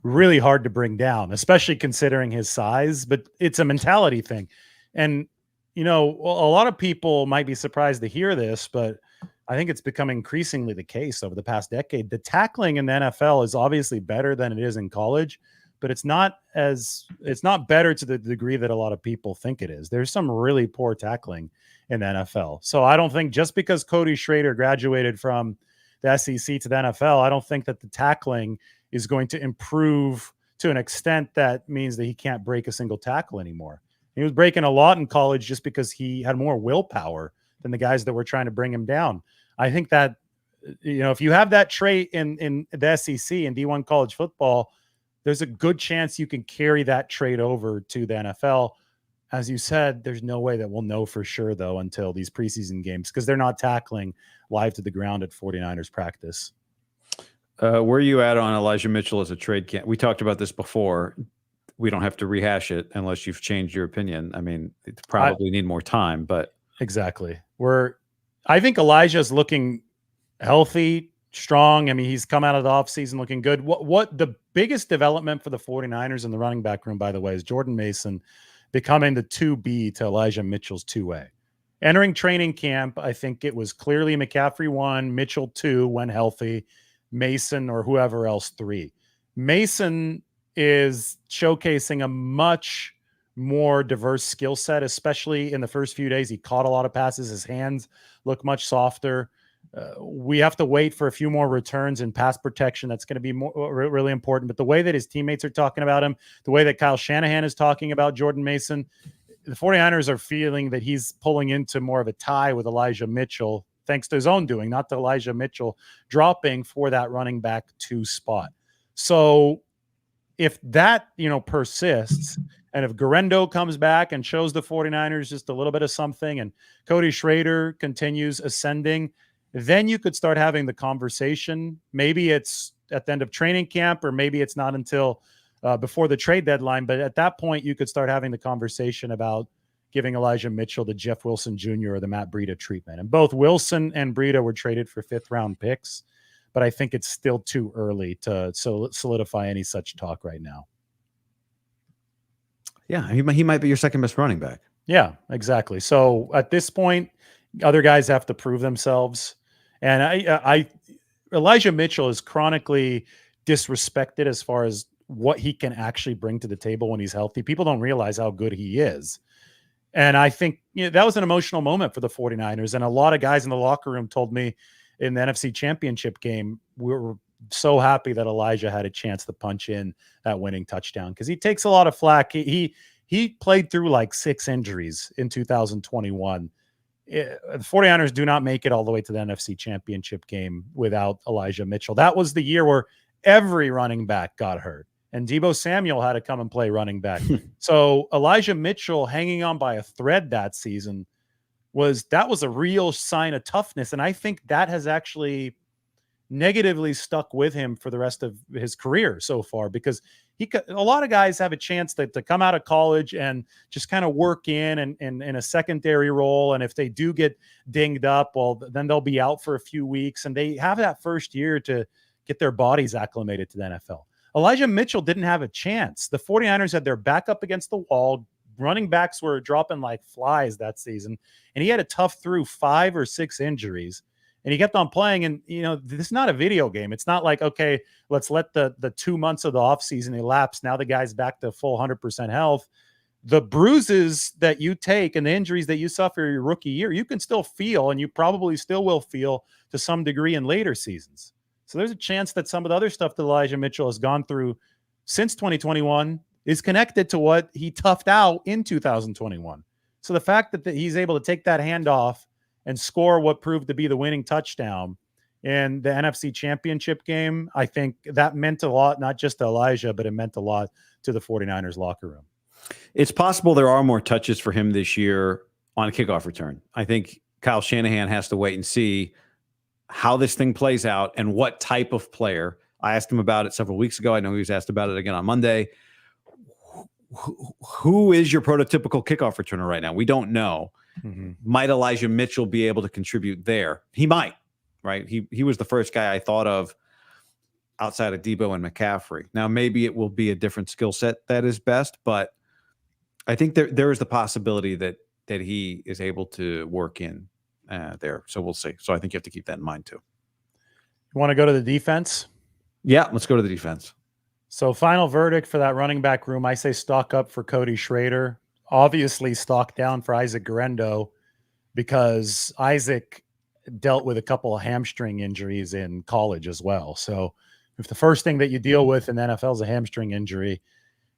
really hard to bring down, especially considering his size, but it's a mentality thing. And, a lot of people might be surprised to hear this, but I think it's become increasingly the case over the past decade. The tackling in the NFL is obviously better than it is in college, but it's not better to the degree that a lot of people think it is. There's some really poor tackling in the NFL. So I don't think just because Cody Schrader graduated from the SEC to the NFL, I don't think that the tackling is going to improve to an extent that means that he can't break a single tackle anymore. He was breaking a lot in college just because he had more willpower than the guys that were trying to bring him down. I think that, if you have that trait in the SEC and D1 college football, there's a good chance you can carry that trait over to the NFL. As you said, there's no way that we'll know for sure, though, until these preseason games, because they're not tackling live to the ground at 49ers practice. Where are you at on Elijah Mitchell as a trade candidate? We talked about this before. We don't have to rehash it unless you've changed your opinion. I mean, it's probably need more time, but exactly. I think Elijah's looking healthy, strong. I mean, he's come out of the offseason looking good. What the biggest development for the 49ers in the running back room, by the way, is Jordan Mason becoming the 2B to Elijah Mitchell's 2A. Entering training camp, I think it was clearly McCaffrey 1, Mitchell 2 when healthy, Mason or whoever else 3. Mason is showcasing a much more diverse skill set, especially in the first few days. He caught a lot of passes. His hands look much softer. We have to wait for a few more returns and pass protection. That's going to be really important. But the way that his teammates are talking about him, the way that Kyle Shanahan is talking about Jordan Mason, the 49ers are feeling that he's pulling into more of a tie with Elijah Mitchell, thanks to his own doing, not to Elijah Mitchell dropping for that running back 2 spot. So if that, persists, and if Guerendo comes back and shows the 49ers just a little bit of something, and Cody Schrader continues ascending, then you could start having the conversation. Maybe it's at the end of training camp, or maybe it's not until before the trade deadline. But at that point, you could start having the conversation about giving Elijah Mitchell the Jeff Wilson Jr. or the Matt Breida treatment. And both Wilson and Breida were traded for 5th-round picks, but I think it's still too early to solidify any such talk right now. Yeah, he might be your second best running back. Yeah, exactly. So at this point, other guys have to prove themselves. And Elijah Mitchell is chronically disrespected as far as what he can actually bring to the table when he's healthy. People don't realize how good he is. And I think that was an emotional moment for the 49ers. And a lot of guys in the locker room told me in the NFC Championship game, we were so happy that Elijah had a chance to punch in that winning touchdown, because he takes a lot of flack. He played through like 6 injuries in 2021. The 49ers do not make it all the way to the NFC Championship game without Elijah Mitchell. That was the year where every running back got hurt, and Deebo Samuel had to come and play running back. So Elijah Mitchell hanging on by a thread that season was a real sign of toughness. And I think that has actually negatively stuck with him for the rest of his career so far, because a lot of guys have a chance to come out of college and just kind of work in a secondary role. And if they do get dinged up, well, then they'll be out for a few weeks, and they have that first year to get their bodies acclimated to the NFL. Elijah Mitchell didn't have a chance. The 49ers had their back up against the wall. Running backs were dropping like flies that season, and he had to tough through 5 or 6 injuries. And he kept on playing. And, this is not a video game. It's not like, okay, let's let the 2 months of the offseason elapse. Now the guy's back to full 100% health. The bruises that you take and the injuries that you suffer your rookie year, you can still feel, and you probably still will feel to some degree in later seasons. So there's a chance that some of the other stuff that Elijah Mitchell has gone through since 2021 is connected to what he toughed out in 2021. So the fact that he's able to take that handoff and score what proved to be the winning touchdown in the NFC Championship game, I think that meant a lot, not just to Elijah, but it meant a lot to the 49ers locker room. It's possible there are more touches for him this year on a kickoff return. I think Kyle Shanahan has to wait and see how this thing plays out and what type of player. I asked him about it several weeks ago. I know he was asked about it again on Monday. Who is your prototypical kickoff returner right now? We don't know. Mm-hmm. Might Elijah Mitchell be able to contribute there? He might, right? He was the first guy I thought of outside of Deebo and McCaffrey. Now, maybe it will be a different skill set that is best, but I think there is the possibility that he is able to work in there. So we'll see. So I think you have to keep that in mind too. You want to go to the defense? Yeah, let's go to the defense. So final verdict for that running back room, I say stock up for Cody Schrader. Obviously stock down for Isaac Guerendo, because Isaac dealt with a couple of hamstring injuries in college as well. So if the first thing that you deal with in the NFL is a hamstring injury,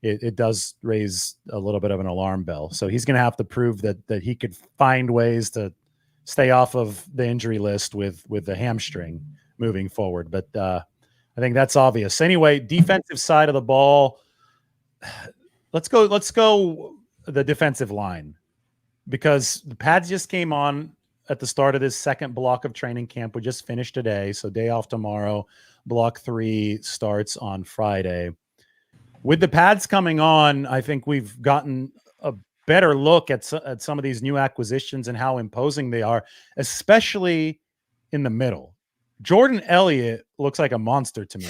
it does raise a little bit of an alarm bell. So he's going to have to prove that he could find ways to stay off of the injury list with the hamstring moving forward. But I think that's obvious. Anyway, defensive side of the ball. Let's go the defensive line, because the pads just came on at the start of this second block of training camp. We just finished today, so day off tomorrow. Block 3 starts on Friday. With the pads coming on, I think we've gotten a better look at some of these new acquisitions and how imposing they are, especially in the middle. Jordan Elliott looks like a monster to me.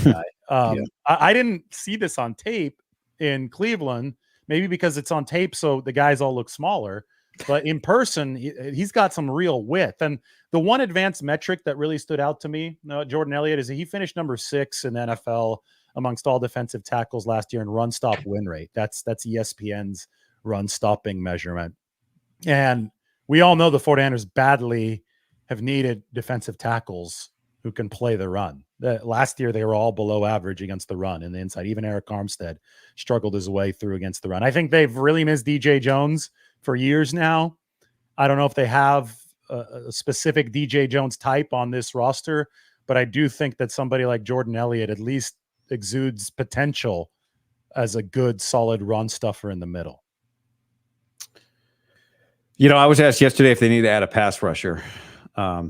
Yeah. I didn't see this on tape in Cleveland, maybe because it's on tape, so the guys all look smaller. but in person, he's got some real width. And the one advanced metric that really stood out to me, Jordan Elliott, is that he finished number 6 in the NFL amongst all defensive tackles last year in run stop win rate. That's ESPN's run stopping measurement. And we all know the 49ers badly have needed defensive tackles who can play the run. Last year, they were all below average against the run in the inside. Even Eric Armstead struggled his way through against the run. I think they've really missed DJ Jones for years now. I don't know if they have a specific DJ Jones type on this roster, but I do think that somebody like Jordan Elliott at least exudes potential as a good, solid run stuffer in the middle. I was asked yesterday if they need to add a pass rusher.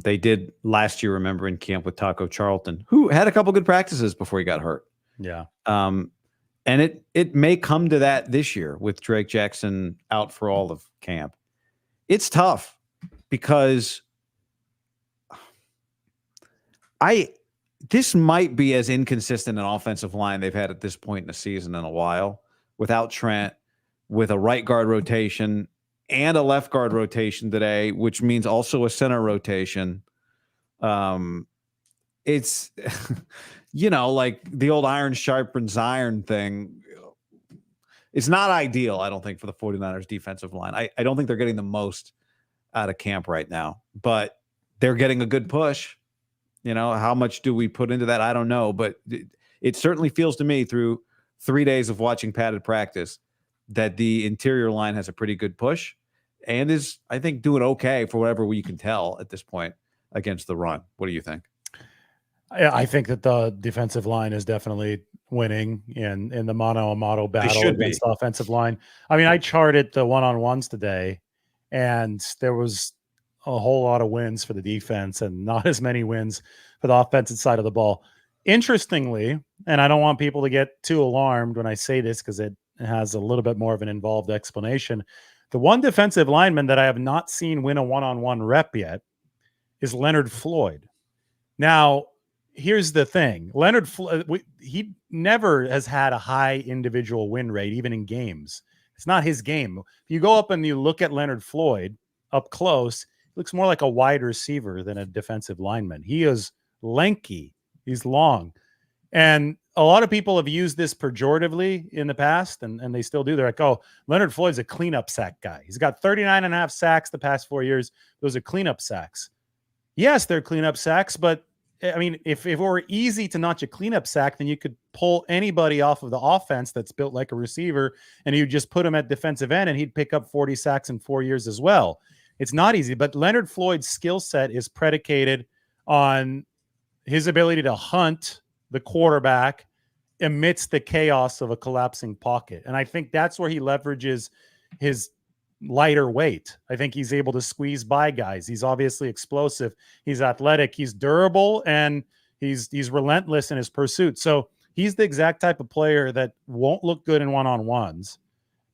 They did last year, remember, in camp with Taco Charlton, who had a couple good practices before he got hurt. Yeah. And it may come to that this year with Drake Jackson out for all of camp. It's tough because this might be as inconsistent an offensive line they've had at this point in the season in a while, without Trent, with a right guard rotation and a left guard rotation today, which means also a center rotation. It's, like the old iron sharpens iron thing. It's not ideal, I don't think, for the 49ers defensive line. I don't think they're getting the most out of camp right now, but they're getting a good push. How much do we put into that? I don't know, but it certainly feels to me through 3 days of watching padded practice that the interior line has a pretty good push and is, I think, doing okay for whatever we can tell at this point against the run. What do you think? I think that the defensive line is definitely winning in the mano-a-mano battle against the offensive line. I mean, I charted the one-on-ones today, and there was a whole lot of wins for the defense and not as many wins for the offensive side of the ball. Interestingly, and I don't want people to get too alarmed when I say this because it has a little bit more of an involved explanation. The one defensive lineman that I have not seen win a one-on-one rep yet is Leonard Floyd. Now, here's the thing. Leonard Floyd, he never has had a high individual win rate, even in games. It's not his game. If you go up and you look at Leonard Floyd up close, he looks more like a wide receiver than a defensive lineman. He is lanky. He's long. And a lot of people have used this pejoratively in the past, and they still do. They're like, oh, Leonard Floyd's a cleanup sack guy. He's got 39.5 sacks the past 4 years. Those are cleanup sacks. Yes, they're cleanup sacks, but I mean, if it were easy to notch a cleanup sack, then you could pull anybody off of the offense that's built like a receiver, and you just put him at defensive end, and he'd pick up 40 sacks in 4 years as well. It's not easy, but Leonard Floyd's skill set is predicated on his ability to hunt the quarterback amidst the chaos of a collapsing pocket. And I think that's where he leverages his lighter weight. I think he's able to squeeze by guys. He's obviously explosive. He's athletic. He's durable, and he's relentless in his pursuit. So he's the exact type of player that won't look good in one-on-ones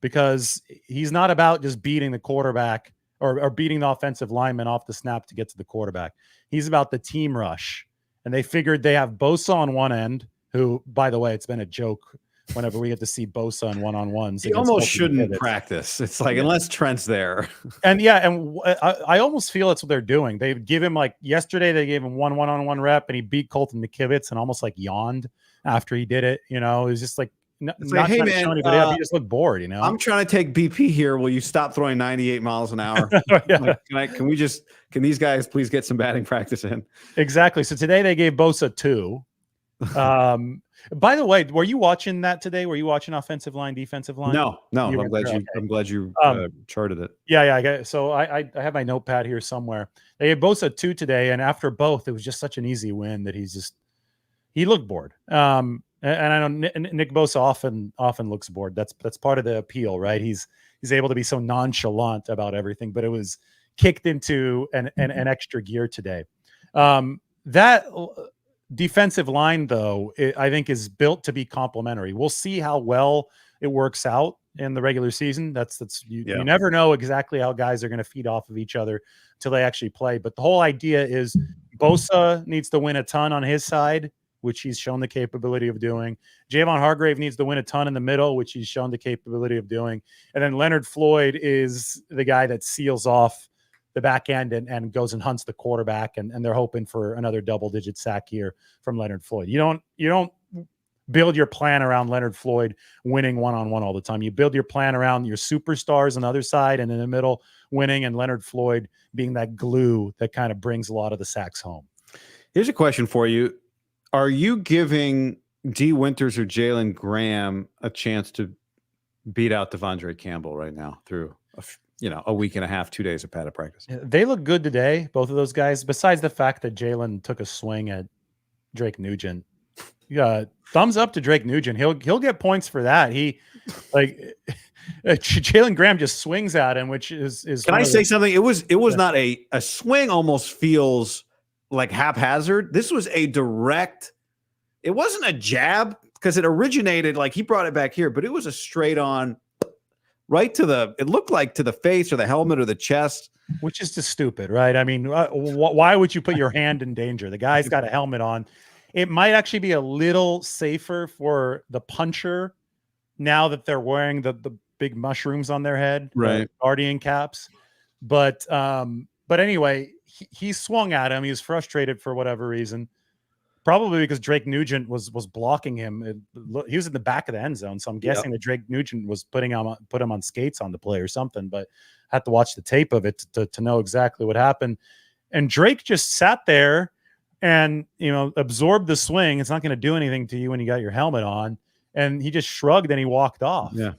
because he's not about just beating the quarterback or beating the offensive lineman off the snap to get to the quarterback. He's about the team rush. And they figured they have Bosa on one end, who, by the way, it's been a joke whenever we get to see Bosa on one-on-ones. He almost shouldn't practice. It's like, unless Trent's there. And I almost feel that's what they're doing. They give him, like, yesterday they gave him one-on-one rep, and he beat Colton McKivitz and almost like yawned after he did it. It was just like, not hey, trying man, to show anybody, he just looked bored, I'm trying to take BP here. Will you stop throwing 98 miles an hour? Yeah. Can these guys please get some batting practice in? Exactly. So today they gave Bosa 2. By the way, were you watching that today? Were you watching offensive line, defensive line? No. I'm glad you charted it. Yeah. So I have my notepad here somewhere. They gave Bosa 2 today, and after both, it was just such an easy win that he looked bored. And I know Nick Bosa often looks bored. That's part of the appeal, right? He's able to be so nonchalant about everything, but it was kicked into an extra gear today. That defensive line, though, I think is built to be complementary. We'll see how well it works out in the regular season. You never know exactly how guys are going to feed off of each other till they actually play. But the whole idea is Bosa needs to win a ton on his side, which he's shown the capability of doing. Javon Hargrave needs to win a ton in the middle, which he's shown the capability of doing. And then Leonard Floyd is the guy that seals off the back end and goes and hunts the quarterback. And they're hoping for another double-digit sack here from Leonard Floyd. You don't build your plan around Leonard Floyd winning one-on-one all the time. You build your plan around your superstars on the other side and in the middle winning, and Leonard Floyd being that glue that kind of brings a lot of the sacks home. Here's a question for you. Are you giving D. Winters or Jalen Graham a chance to beat out Devondre Campbell right now through a week and a half, 2 days of padded practice? They look good today, both of those guys, besides the fact that Jalen took a swing at Drake Nugent. Thumbs up to Drake Nugent. He'll get points for that. He Jalen Graham just swings at him, which is. Can I say something? It was not a swing. Almost feels like haphazard. This was a direct. It wasn't a jab because it originated like he brought it back here, but it was a straight on, right to the. It looked like to the face or the helmet or the chest, which is just stupid, right? I mean, why would you put your hand in danger? The guy's got a helmet on. It might actually be a little safer for the puncher now that they're wearing the big mushrooms on their head, right? Guardian caps. But anyway, he swung at him. He was frustrated for whatever reason, probably because Drake Nugent was blocking him. He was in the back of the end zone, so I'm guessing that Drake Nugent was put him on skates on the play or something. But I had to watch the tape of it to know exactly what happened. And Drake just sat there and absorbed the swing. It's not going to do anything to you when you got your helmet on. And he just shrugged and he walked off. Yeah.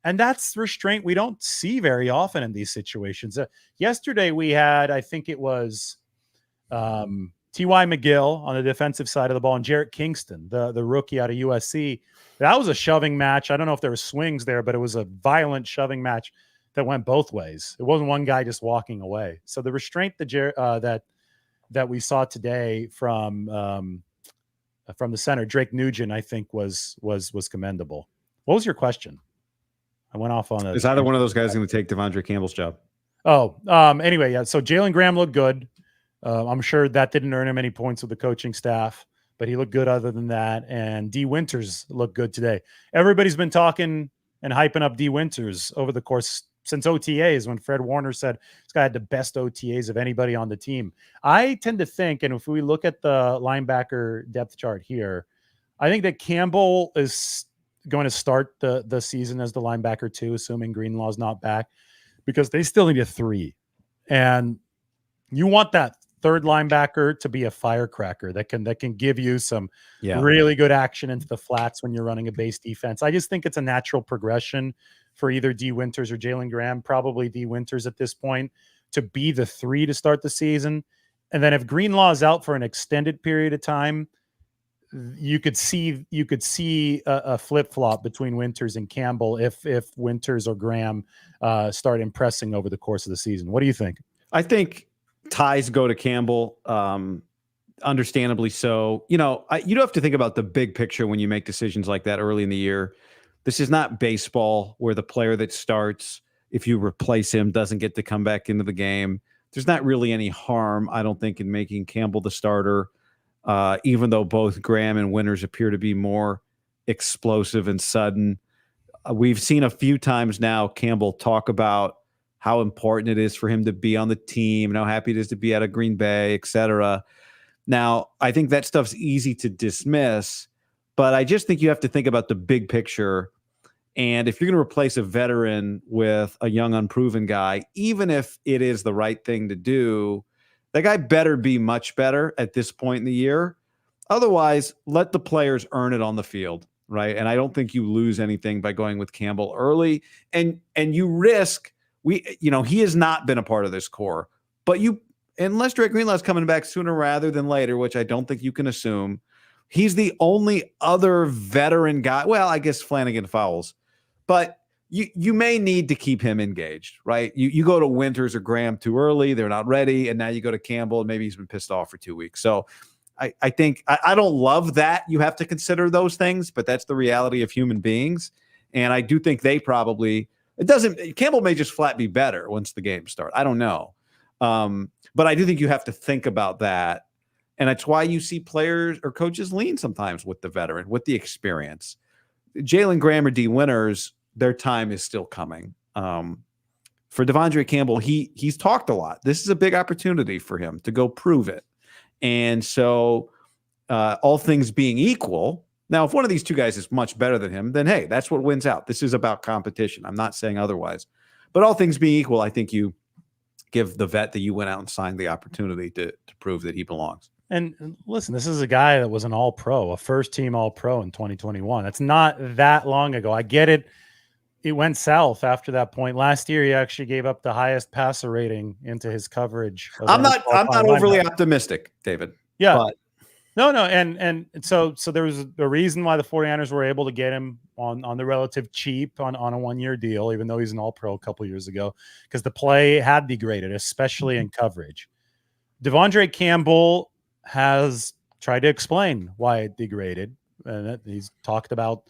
And that's restraint we don't see very often in these situations. Yesterday we had, I think it was T.Y. McGill on the defensive side of the ball and Jarrett Kingston, the rookie out of USC. That was a shoving match. I don't know if there were swings there, but it was a violent shoving match that went both ways. It wasn't one guy just walking away. So the restraint that we saw today from the center, Drake Nugent, I think was commendable. What was your question? I went off on it. Is either one of those guys going to take Devondre Campbell's job? Anyway, yeah. So Jalen Graham looked good. I'm sure that didn't earn him any points with the coaching staff, but he looked good other than that. And D. Winters looked good today. Everybody's been talking and hyping up D. Winters over the course since OTAs, when Fred Warner said this guy had the best OTAs of anybody on the team. I tend to think, and if we look at the linebacker depth chart here, I think that Campbell is going to start the season as the linebacker too, assuming Greenlaw's not back, because they still need a 3. And you want that third linebacker to be a firecracker that can give you some really good action into the flats when you're running a base defense. I just think it's a natural progression for either D. Winters or Jalen Graham, probably D. Winters at this point, to be the 3 to start the season. And then if Greenlaw is out for an extended period of time, you could see a flip-flop between Winters and Campbell if Winters or Graham start impressing over the course of the season. What do you think? I think ties go to Campbell, understandably so. You do have to think about the big picture when you make decisions like that early in the year. This is not baseball where the player that starts, if you replace him, doesn't get to come back into the game. There's not really any harm, I don't think, in making Campbell the starter, even though both Graham and Winters appear to be more explosive and sudden. We've seen a few times now Campbell talk about how important it is for him to be on the team and how happy it is to be out of Green Bay, et cetera. Now, I think that stuff's easy to dismiss, but I just think you have to think about the big picture. And if you're going to replace a veteran with a young, unproven guy, even if it is the right thing to do, that guy better be much better at this point in the year. Otherwise, let the players earn it on the field, right? And I don't think you lose anything by going with Campbell early. And you risk, he has not been a part of this core, but unless Drake Greenlaw is coming back sooner rather than later, which I don't think you can assume, he's the only other veteran guy. Well, I guess Flanagan Fowles, but you may need to keep him engaged, right? You go to Winters or Graham too early, they're not ready, and now you go to Campbell, and maybe he's been pissed off for 2 weeks. So I think I don't love that you have to consider those things, but that's the reality of human beings. And I do think they probably Campbell may just flat be better once the games start. I don't know. But I do think you have to think about that. And that's why you see players or coaches lean sometimes with the veteran, with the experience. Jalen Graham or D. Winters, their time is still coming. For Devondre Campbell, he's talked a lot. This is a big opportunity for him to go prove it. And so all things being equal, now if one of these two guys is much better than him, then hey, that's what wins out. This is about competition. I'm not saying otherwise. But all things being equal, I think you give the vet that you went out and signed the opportunity to prove that he belongs. And listen, this is a guy that was an all-pro, a first-team all-pro in 2021. That's not that long ago. I get it. It went south after that point. Last year, he actually gave up the highest passer rating into his coverage. I'm not overly optimistic, David. Yeah. But. No. And so there was a reason why the 49ers were able to get him on the relative cheap on a 1-year deal, even though he's an all-pro a couple years ago, because the play had degraded, especially in coverage. Devondre Campbell has tried to explain why it degraded. And he's talked about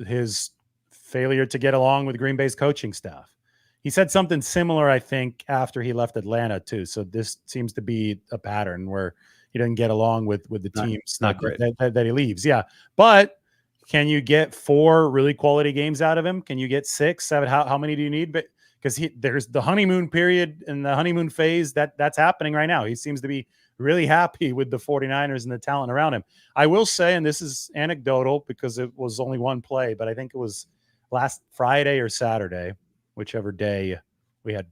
his failure to get along with Green Bay's coaching staff. He said something similar, I think, after he left Atlanta too. So this seems to be a pattern where he doesn't get along with the teams that he leaves. Yeah. But can you get 4 really quality games out of him? Can you get 6, 7? How many do you need? But because there's the honeymoon period and the honeymoon phase that's happening right now. He seems to be really happy with the 49ers and the talent around him. I will say, and this is anecdotal because it was only one play, but I think it was last Friday or Saturday, whichever day we had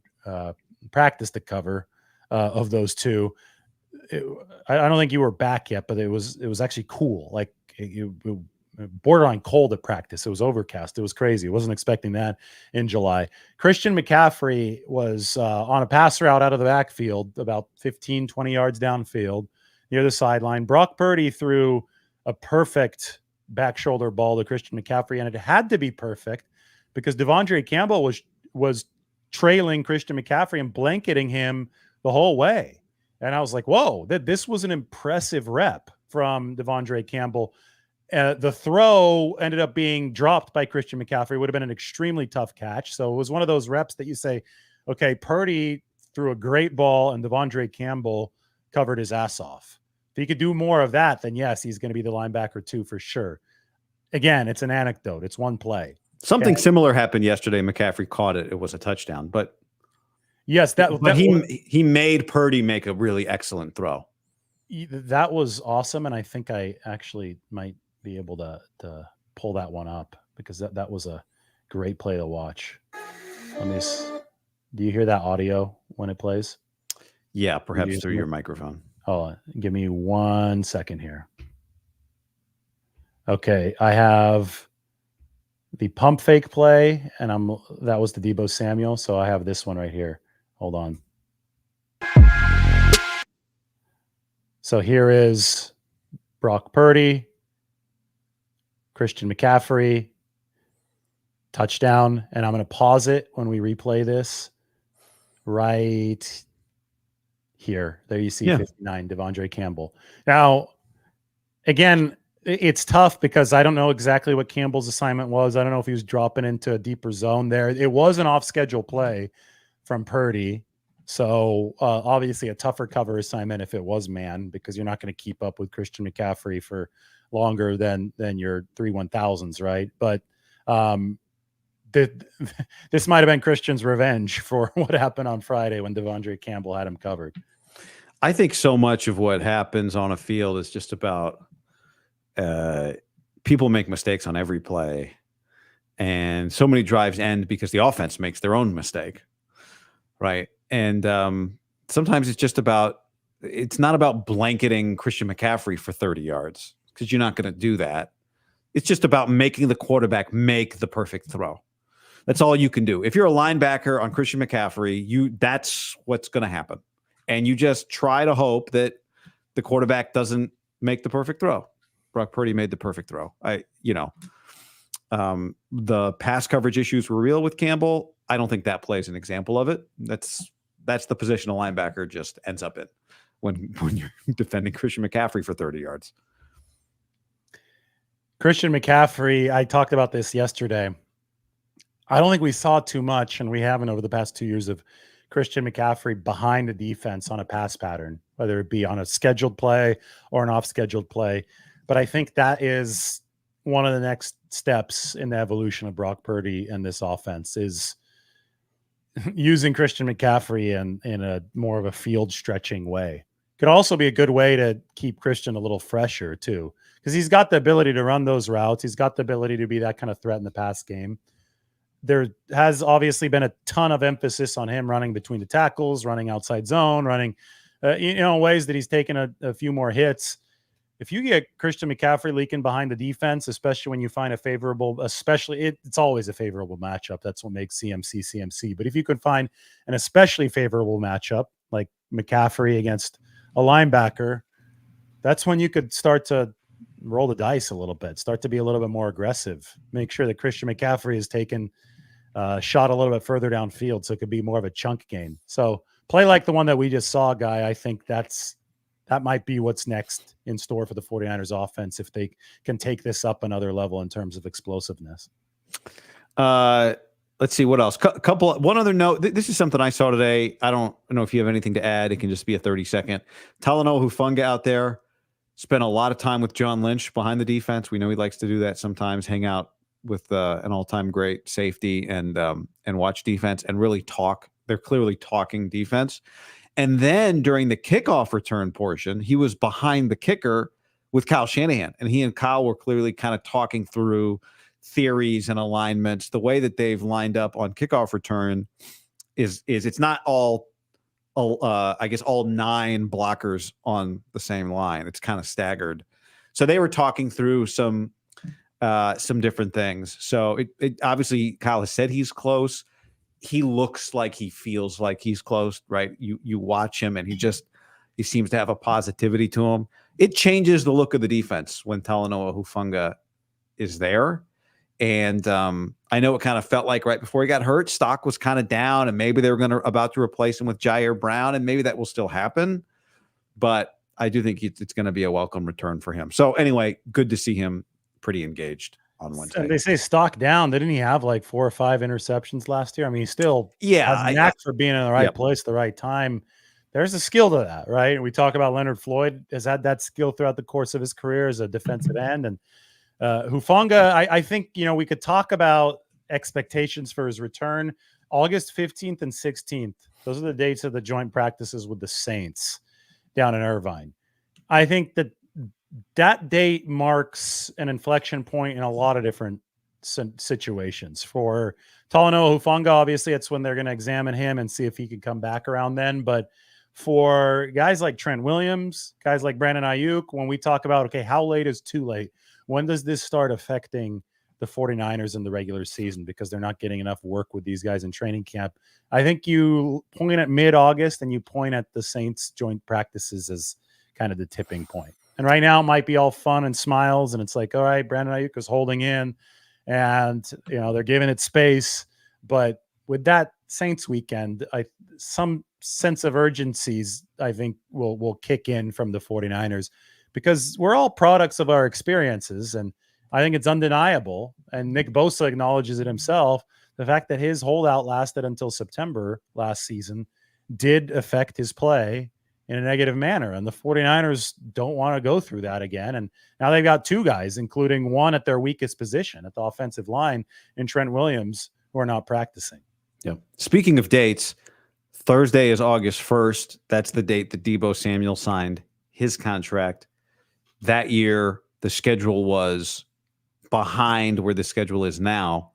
practice to cover of those two. I don't think you were back yet, but it was actually cool. Like it borderline cold at practice. It was overcast. It was crazy. I wasn't expecting that in July. Christian McCaffrey was on a pass route out of the backfield, about 15, 20 yards downfield near the sideline. Brock Purdy threw a perfect back shoulder ball to Christian McCaffrey, and it had to be perfect because Devondre Campbell was trailing Christian McCaffrey and blanketing him the whole way. And I was like, whoa, this was an impressive rep from Devondre Campbell. The throw ended up being dropped by Christian McCaffrey. It would have been an extremely tough catch. So it was one of those reps that you say, okay, Purdy threw a great ball and Devondre Campbell covered his ass off. If he could do more of that, then yes, he's going to be the linebacker too, for sure. Again, it's an anecdote. It's one play. Something similar happened yesterday. McCaffrey caught it. It was a touchdown, but yes, he made Purdy make a really excellent throw. That was awesome. And I think I actually might be able to pull that one up because that was a great play to watch. Do you hear that audio when it plays? Yeah, perhaps through your microphone. Hold on. Give me 1 second here. Okay, I have the pump fake play, and that was the Deebo Samuel, so I have this one right here. Hold on. So here is Brock Purdy, Christian McCaffrey, touchdown, and I'm going to pause it when we replay this right here. There you see 59, Devondre Campbell. Now, again, it's tough because I don't know exactly what Campbell's assignment was. I don't know if he was dropping into a deeper zone there. It was an off-schedule play from Purdy. So obviously a tougher cover assignment if it was man, because you're not going to keep up with Christian McCaffrey for longer than your 3-1000s, right? But this might have been Christian's revenge for what happened on Friday when Devondre Campbell had him covered. I think so much of what happens on a field is just about people make mistakes on every play, and so many drives end because the offense makes their own mistake, right? And sometimes it's not about blanketing Christian McCaffrey for 30 yards because you're not going to do that. It's just about making the quarterback make the perfect throw. That's all you can do. If you're a linebacker on Christian McCaffrey, that's what's going to happen. And you just try to hope that the quarterback doesn't make the perfect throw. Brock Purdy made the perfect throw. The pass coverage issues were real with Campbell. I don't think that plays an example of it. That's the position a linebacker just ends up in when you're defending Christian McCaffrey for 30 yards. Christian McCaffrey, I talked about this yesterday. I don't think we saw too much, and we haven't over the past 2 years, of Christian McCaffrey behind the defense on a pass pattern, whether it be on a scheduled play or an off-scheduled play. But I think that is one of the next steps in the evolution of Brock Purdy and this offense is using Christian McCaffrey in a more of a field stretching way. Could also be a good way to keep Christian a little fresher too, because he's got the ability to run those routes. He's got the ability to be that kind of threat in the pass game. There has obviously been a ton of emphasis on him running between the tackles, running outside zone, running, ways that he's taken a few more hits. If you get Christian McCaffrey leaking behind the defense, especially when you find a favorable, it's always a favorable matchup. That's what makes CMC. But if you could find an especially favorable matchup, like McCaffrey against a linebacker, that's when you could start to roll the dice a little bit, start to be a little bit more aggressive, make sure that Christian McCaffrey is taken shot a little bit further downfield so it could be more of a chunk game. So play like the one that we just saw, Guy. I think that might be what's next in store for the 49ers offense if they can take this up another level in terms of explosiveness. Let's see what else. One other note. This is something I saw today. I don't know if you have anything to add. It can just be a 30-second. Talanoa Hufanga out there spent a lot of time with John Lynch behind the defense. We know he likes to do that sometimes, hang out with an all-time great safety and watch defense and really talk. They're clearly talking defense. And then during the kickoff return portion, he was behind the kicker with Kyle Shanahan. And he and Kyle were clearly kind of talking through theories and alignments. The way that they've lined up on kickoff return is it's not all 9 blockers on the same line. It's kind of staggered. So they were talking through some different things. So it obviously Kyle has said he's close. He looks like he feels like he's close, right? You watch him and he seems to have a positivity to him. It changes the look of the defense when Talanoa Hufanga is there. And I know it kind of felt like right before he got hurt, stock was kind of down and maybe they were about to replace him with Jair Brown and maybe that will still happen. But I do think it's going to be a welcome return for him. So anyway, good to see him pretty engaged on Wednesday. And they say stock down. Didn't he have like 4 or 5 interceptions last year? I mean, he still has a knack for being in the right place, the right time. There's a skill to that, right? We talk about Leonard Floyd has had that skill throughout the course of his career as a defensive end. And Hufanga, I think, we could talk about expectations for his return. August 15th and 16th. Those are the dates of the joint practices with the Saints down in Irvine. I think that date marks an inflection point in a lot of different situations. For Talanoa Hufanga, obviously, it's when they're going to examine him and see if he can come back around then. But for guys like Trent Williams, guys like Brandon Aiyuk, when we talk about, okay, how late is too late? When does this start affecting the 49ers in the regular season because they're not getting enough work with these guys in training camp? I think you point at mid-August and you point at the Saints joint practices as kind of the tipping point. And right now it might be all fun and smiles. And it's like, all right, Brandon Aiyuk is holding in and, they're giving it space. But with that Saints weekend, some sense of urgencies, I think will kick in from the 49ers because we're all products of our experiences. And I think it's undeniable. And Nick Bosa acknowledges it himself. The fact that his holdout lasted until September last season did affect his play in a negative manner. And the 49ers don't want to go through that again. And now they've got 2 guys, including one at their weakest position at the offensive line in Trent Williams, who are not practicing. Yeah. Speaking of dates, Thursday is August 1st. That's the date that Deebo Samuel signed his contract. That year, the schedule was behind where the schedule is now.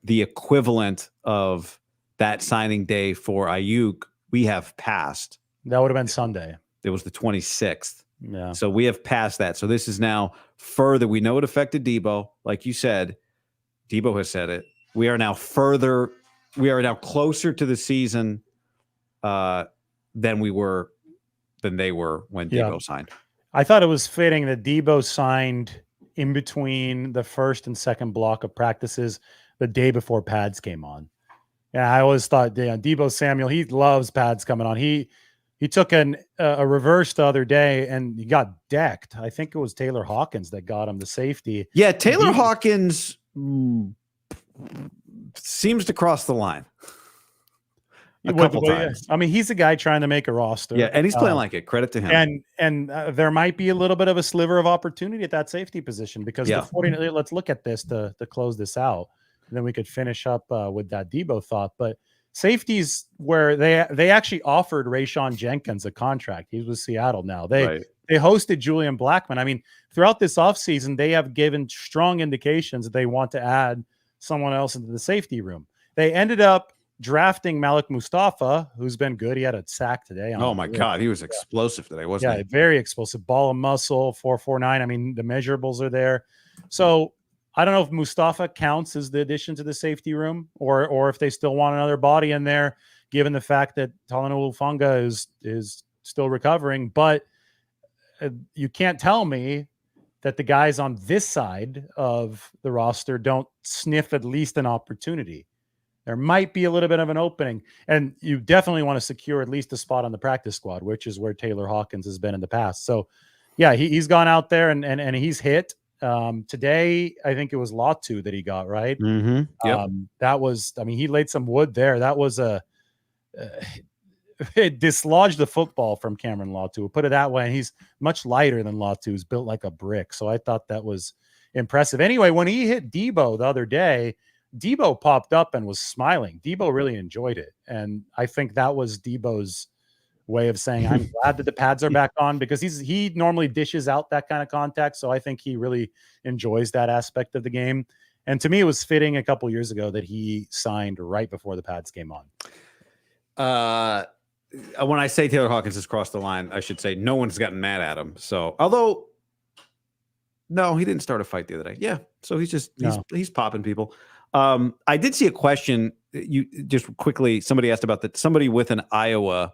The equivalent of that signing day for Aiyuk, we have passed. That would have been Sunday. It was the 26th. Yeah. So we have passed that. So this is now further. We know it affected Deebo. Like you said, Deebo has said it. We are now further. We are now closer to the season than they were when Deebo signed. I thought it was fitting that Deebo signed in between the first and second block of practices the day before pads came on. And I always thought, Deebo Samuel, he loves pads coming on. He took a reverse the other day and he got decked. I think it was Taylor Hawkins that got him the safety. Yeah, Taylor Hawkins seems to cross the line. a couple Yeah. times. I mean, he's a guy trying to make a roster. Yeah, and he's playing like it. Credit to him. And there might be a little bit of a sliver of opportunity at that safety position because the 49ers, let's look at this to close this out. And then we could finish up with that Debo thought. But safeties where they actually offered Rayshon Jenkins a contract. He's with Seattle now. They hosted Julian Blackmon. I mean, throughout this offseason, they have given strong indications that they want to add someone else into the safety room. They ended up drafting Malik Mustafa, who's been good. He had a sack today. Oh my God, he was explosive today, wasn't he? Yeah, very explosive. Ball and muscle, 4.49. I mean, the measurables are there. So I don't know if Mustafa counts as the addition to the safety room, or if they still want another body in there, given the fact that Talanoa Hufanga is still recovering. But you can't tell me that the guys on this side of the roster don't sniff at least an opportunity. There might be a little bit of an opening, and you definitely want to secure at least a spot on the practice squad, which is where Taylor Hawkins has been in the past. So, yeah, he's gone out there and he's hit. Today, I think it was Latu that he got, right? Mm-hmm. Yep. That was, I mean, he laid some wood there. That was it dislodged the football from Cameron Latu. We'll put it that way. And he's much lighter than Latu. He's built like a brick. So I thought that was impressive. Anyway, when he hit Debo the other day, Debo popped up and was smiling. Debo really enjoyed it. And I think that was Debo's way of saying, I'm glad that the pads are back on, because he normally dishes out that kind of contact. So I think he really enjoys that aspect of the game. And to me, it was fitting a couple years ago that he signed right before the pads came on. When I say Taylor Hawkins has crossed the line, I should say no one's gotten mad at him. So, although, no, he didn't start a fight the other day. Yeah. So he's popping people. I did see a question. You just quickly, somebody asked about that. Somebody with an Iowa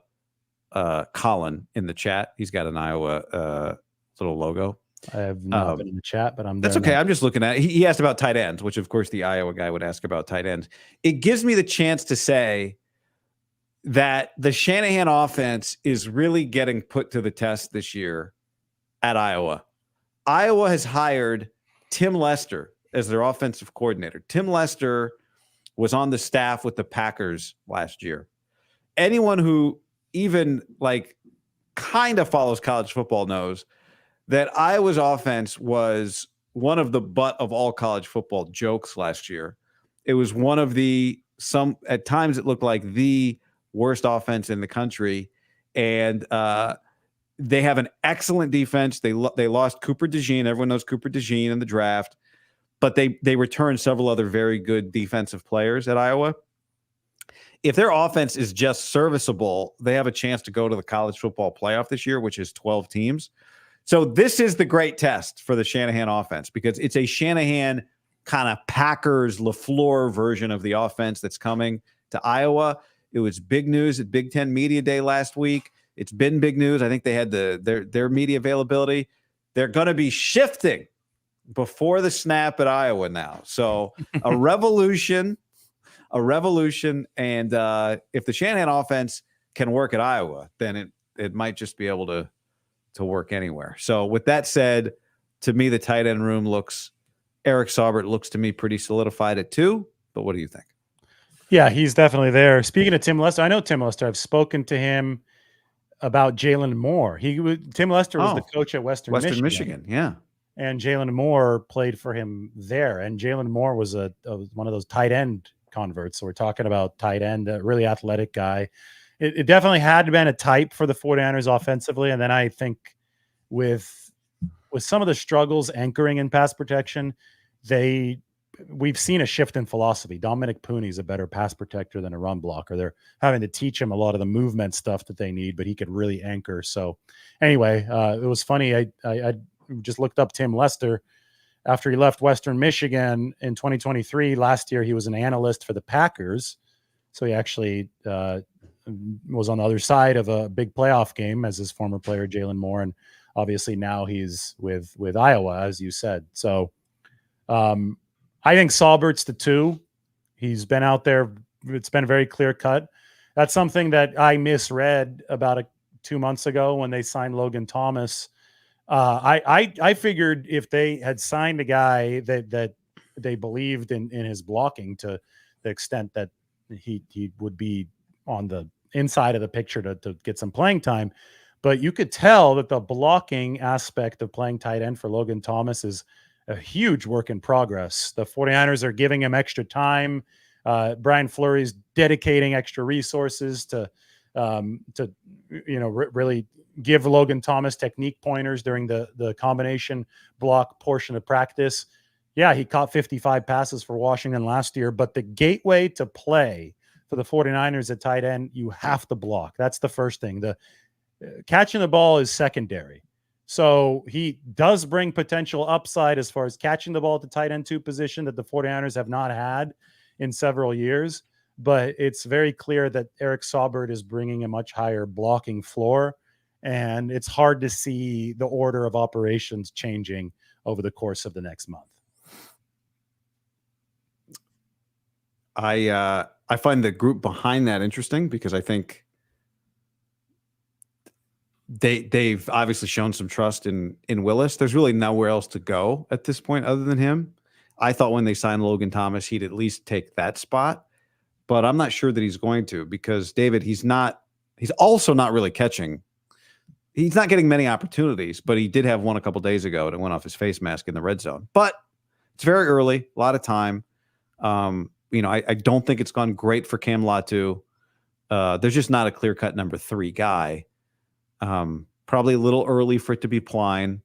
Colin in the chat. He's got an Iowa little logo. I have not been in the chat, but that's okay. Now. I'm just looking at it. He asked about tight ends, which of course the Iowa guy would ask about tight ends. It gives me the chance to say that the Shanahan offense is really getting put to the test this year at Iowa. Iowa has hired Tim Lester as their offensive coordinator. Tim Lester was on the staff with the Packers last year. Anyone who even kind of follows college football knows that Iowa's offense was one of the butt of all college football jokes last year. It was one of at times it looked like the worst offense in the country. And they have an excellent defense. They lost Cooper DeJean. Everyone knows Cooper DeJean in the draft. But they returned several other very good defensive players at Iowa. If their offense is just serviceable, they have a chance to go to the college football playoff this year, which is 12 teams. So this is the great test for the Shanahan offense, because it's a Shanahan kind of Packers LaFleur version of the offense that's coming to Iowa. It was big news at Big Ten Media Day last week. It's been big news. I think they had their media availability. They're going to be shifting before the snap at Iowa now. So a revolution. And if the Shanahan offense can work at Iowa, then it might just be able to work anywhere. So with that said, to me, the tight end room Eric Saubert looks to me pretty solidified at 2. But what do you think? Yeah, he's definitely there. Speaking of Tim Lester, I know Tim Lester. I've spoken to him about Jalen Moore. Tim Lester was the coach at Western Michigan. Yeah. And Jalen Moore played for him there. And Jalen Moore was one of those tight end converts. So we're talking about tight end, a really athletic guy. It definitely had been a type for the 49ers offensively. And then I think with some of the struggles anchoring in pass protection, we've seen a shift in philosophy. Dominic Pooney's a better pass protector than a run blocker. They're having to teach him a lot of the movement stuff that they need, but he could really anchor. So anyway, it was funny. I just looked up Tim Lester after he left Western Michigan in 2023. Last year, he was an analyst for the Packers. So he actually was on the other side of a big playoff game as his former player, Jalen Moore. And obviously now he's with Iowa, as you said. So I think Saubert's the 2. He's been out there. It's been very clear cut. That's something that I misread about 2 months ago when they signed Logan Thomas. I figured if they had signed a guy that they believed in his blocking to the extent that he would be on the inside of the picture to get some playing time. But you could tell that the blocking aspect of playing tight end for Logan Thomas is a huge work in progress. The 49ers are giving him extra time. Brian Fleury's dedicating extra resources to really give Logan Thomas technique pointers during the combination block portion of practice. Yeah, he caught 55 passes for Washington last year, but the gateway to play for the 49ers at tight end, you have to block. That's the first thing. The catching the ball is secondary. So he does bring potential upside as far as catching the ball at the tight end 2 position that the 49ers have not had in several years. But it's very clear that Eric Saubert is bringing a much higher blocking floor. And it's hard to see the order of operations changing over the course of the next month. I find the group behind that interesting because I think they've obviously shown some trust in Willis. There's really nowhere else to go at this point other than him. I thought when they signed Logan Thomas, he'd at least take that spot, but I'm not sure that he's going to because David, he's also not really catching. He's not getting many opportunities, but he did have one a couple days ago and it went off his face mask in the red zone. But it's very early, a lot of time. I don't think it's gone great for Cam Latu. There's just not a clear-cut number 3 guy. Probably a little early for it to be Pline.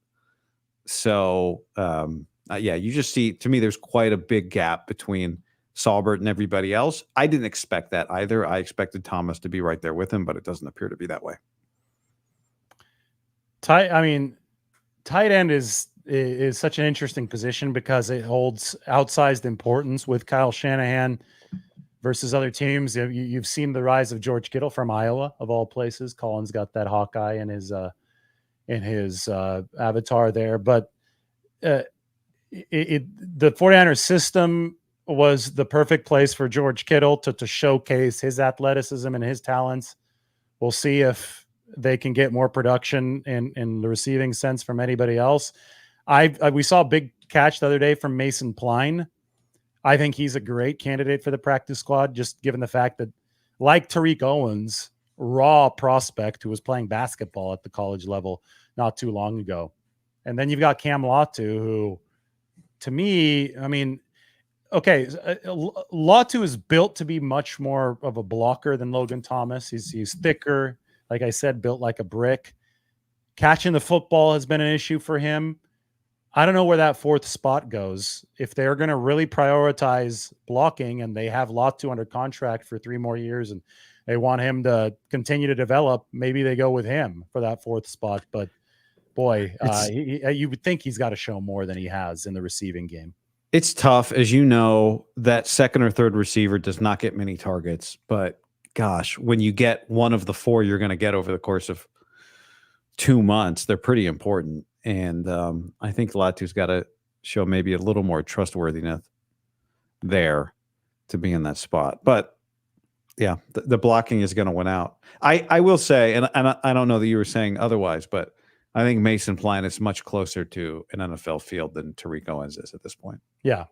So, you just see, to me, there's quite a big gap between Saubert and everybody else. I didn't expect that either. I expected Thomas to be right there with him, but it doesn't appear to be that way. Tight end is such an interesting position because it holds outsized importance with Kyle Shanahan versus other teams. You've seen the rise of George Kittle from Iowa, of all places. Colin's got that Hawkeye in his avatar there, but the 49ers system was the perfect place for George Kittle to showcase his athleticism and his talents. We'll see if they can get more production in the receiving sense from anybody else. We saw a big catch the other day from Mason Pline. I think he's a great candidate for the practice squad, just given the fact that, like Tariq Owens, raw prospect who was playing basketball at the college level not too long ago. And then you've got Cam Latu, who, to me, Latu is built to be much more of a blocker than Logan Thomas. He's thicker, like I said, built like a brick. Catching the football has been an issue for him. I don't know where that 4th spot goes. If they're going to really prioritize blocking and they have Latu under contract for 3 more years and they want him to continue to develop, maybe they go with him for that 4th spot. But boy, you would think he's got to show more than he has in the receiving game. It's tough. As you know, that 2nd or 3rd receiver does not get many targets, but gosh, when you get one of the 4 you're going to get over the course of 2 months, they're pretty important. And I think Latu's got to show maybe a little more trustworthiness there to be in that spot. But yeah, the blocking is going to win out. I will say, and I don't know that you were saying otherwise, but I think Mason Pline is much closer to an NFL field than Tariq Owens is at this point. Yeah.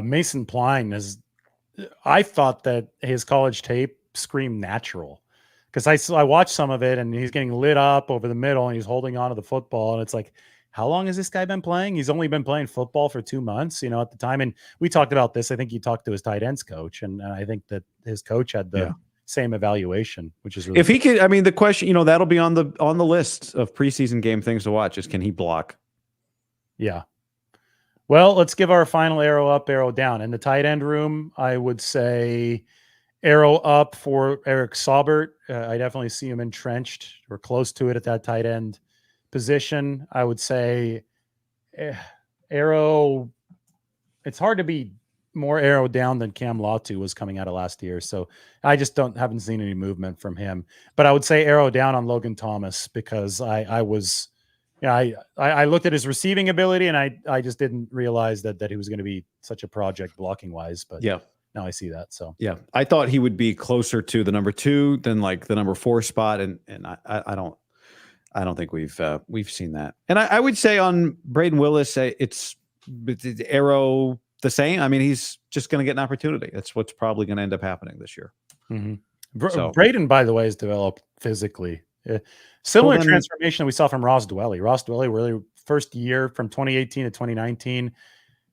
Mason Pline is, I thought that his college tape screamed natural. Because I watched some of it and he's getting lit up over the middle and he's holding on to the football. And it's like, how long has this guy been playing? He's only been playing football for 2 months, at the time. And we talked about this. I think he talked to his tight ends coach. And I think that his coach had the same evaluation, which is really if he could, the question, that'll be on the list of preseason game things to watch is, can he block? Yeah. Well, let's give our final arrow up, arrow down. In the tight end room, I would say arrow up for Eric Saubert. I definitely see him entrenched or close to it at that tight end position. I would say arrow. It's hard to be more arrow down than Cam Latu was coming out of last year. So I just haven't seen any movement from him. But I would say arrow down on Logan Thomas because I looked at his receiving ability and I just didn't realize that he was going to be such a project blocking wise. But yeah. Now I see that. So yeah, I thought he would be closer to the number 2 than like the number 4 spot, and I don't think we've seen that. And I would say on Braden Willis, it's arrow the same. He's just going to get an opportunity. That's what's probably going to end up happening this year. Mm-hmm. So Braden, by the way, has developed physically. Similar transformation we saw from Ross Dwelly. Ross Dwelly, really first year from 2018 to 2019,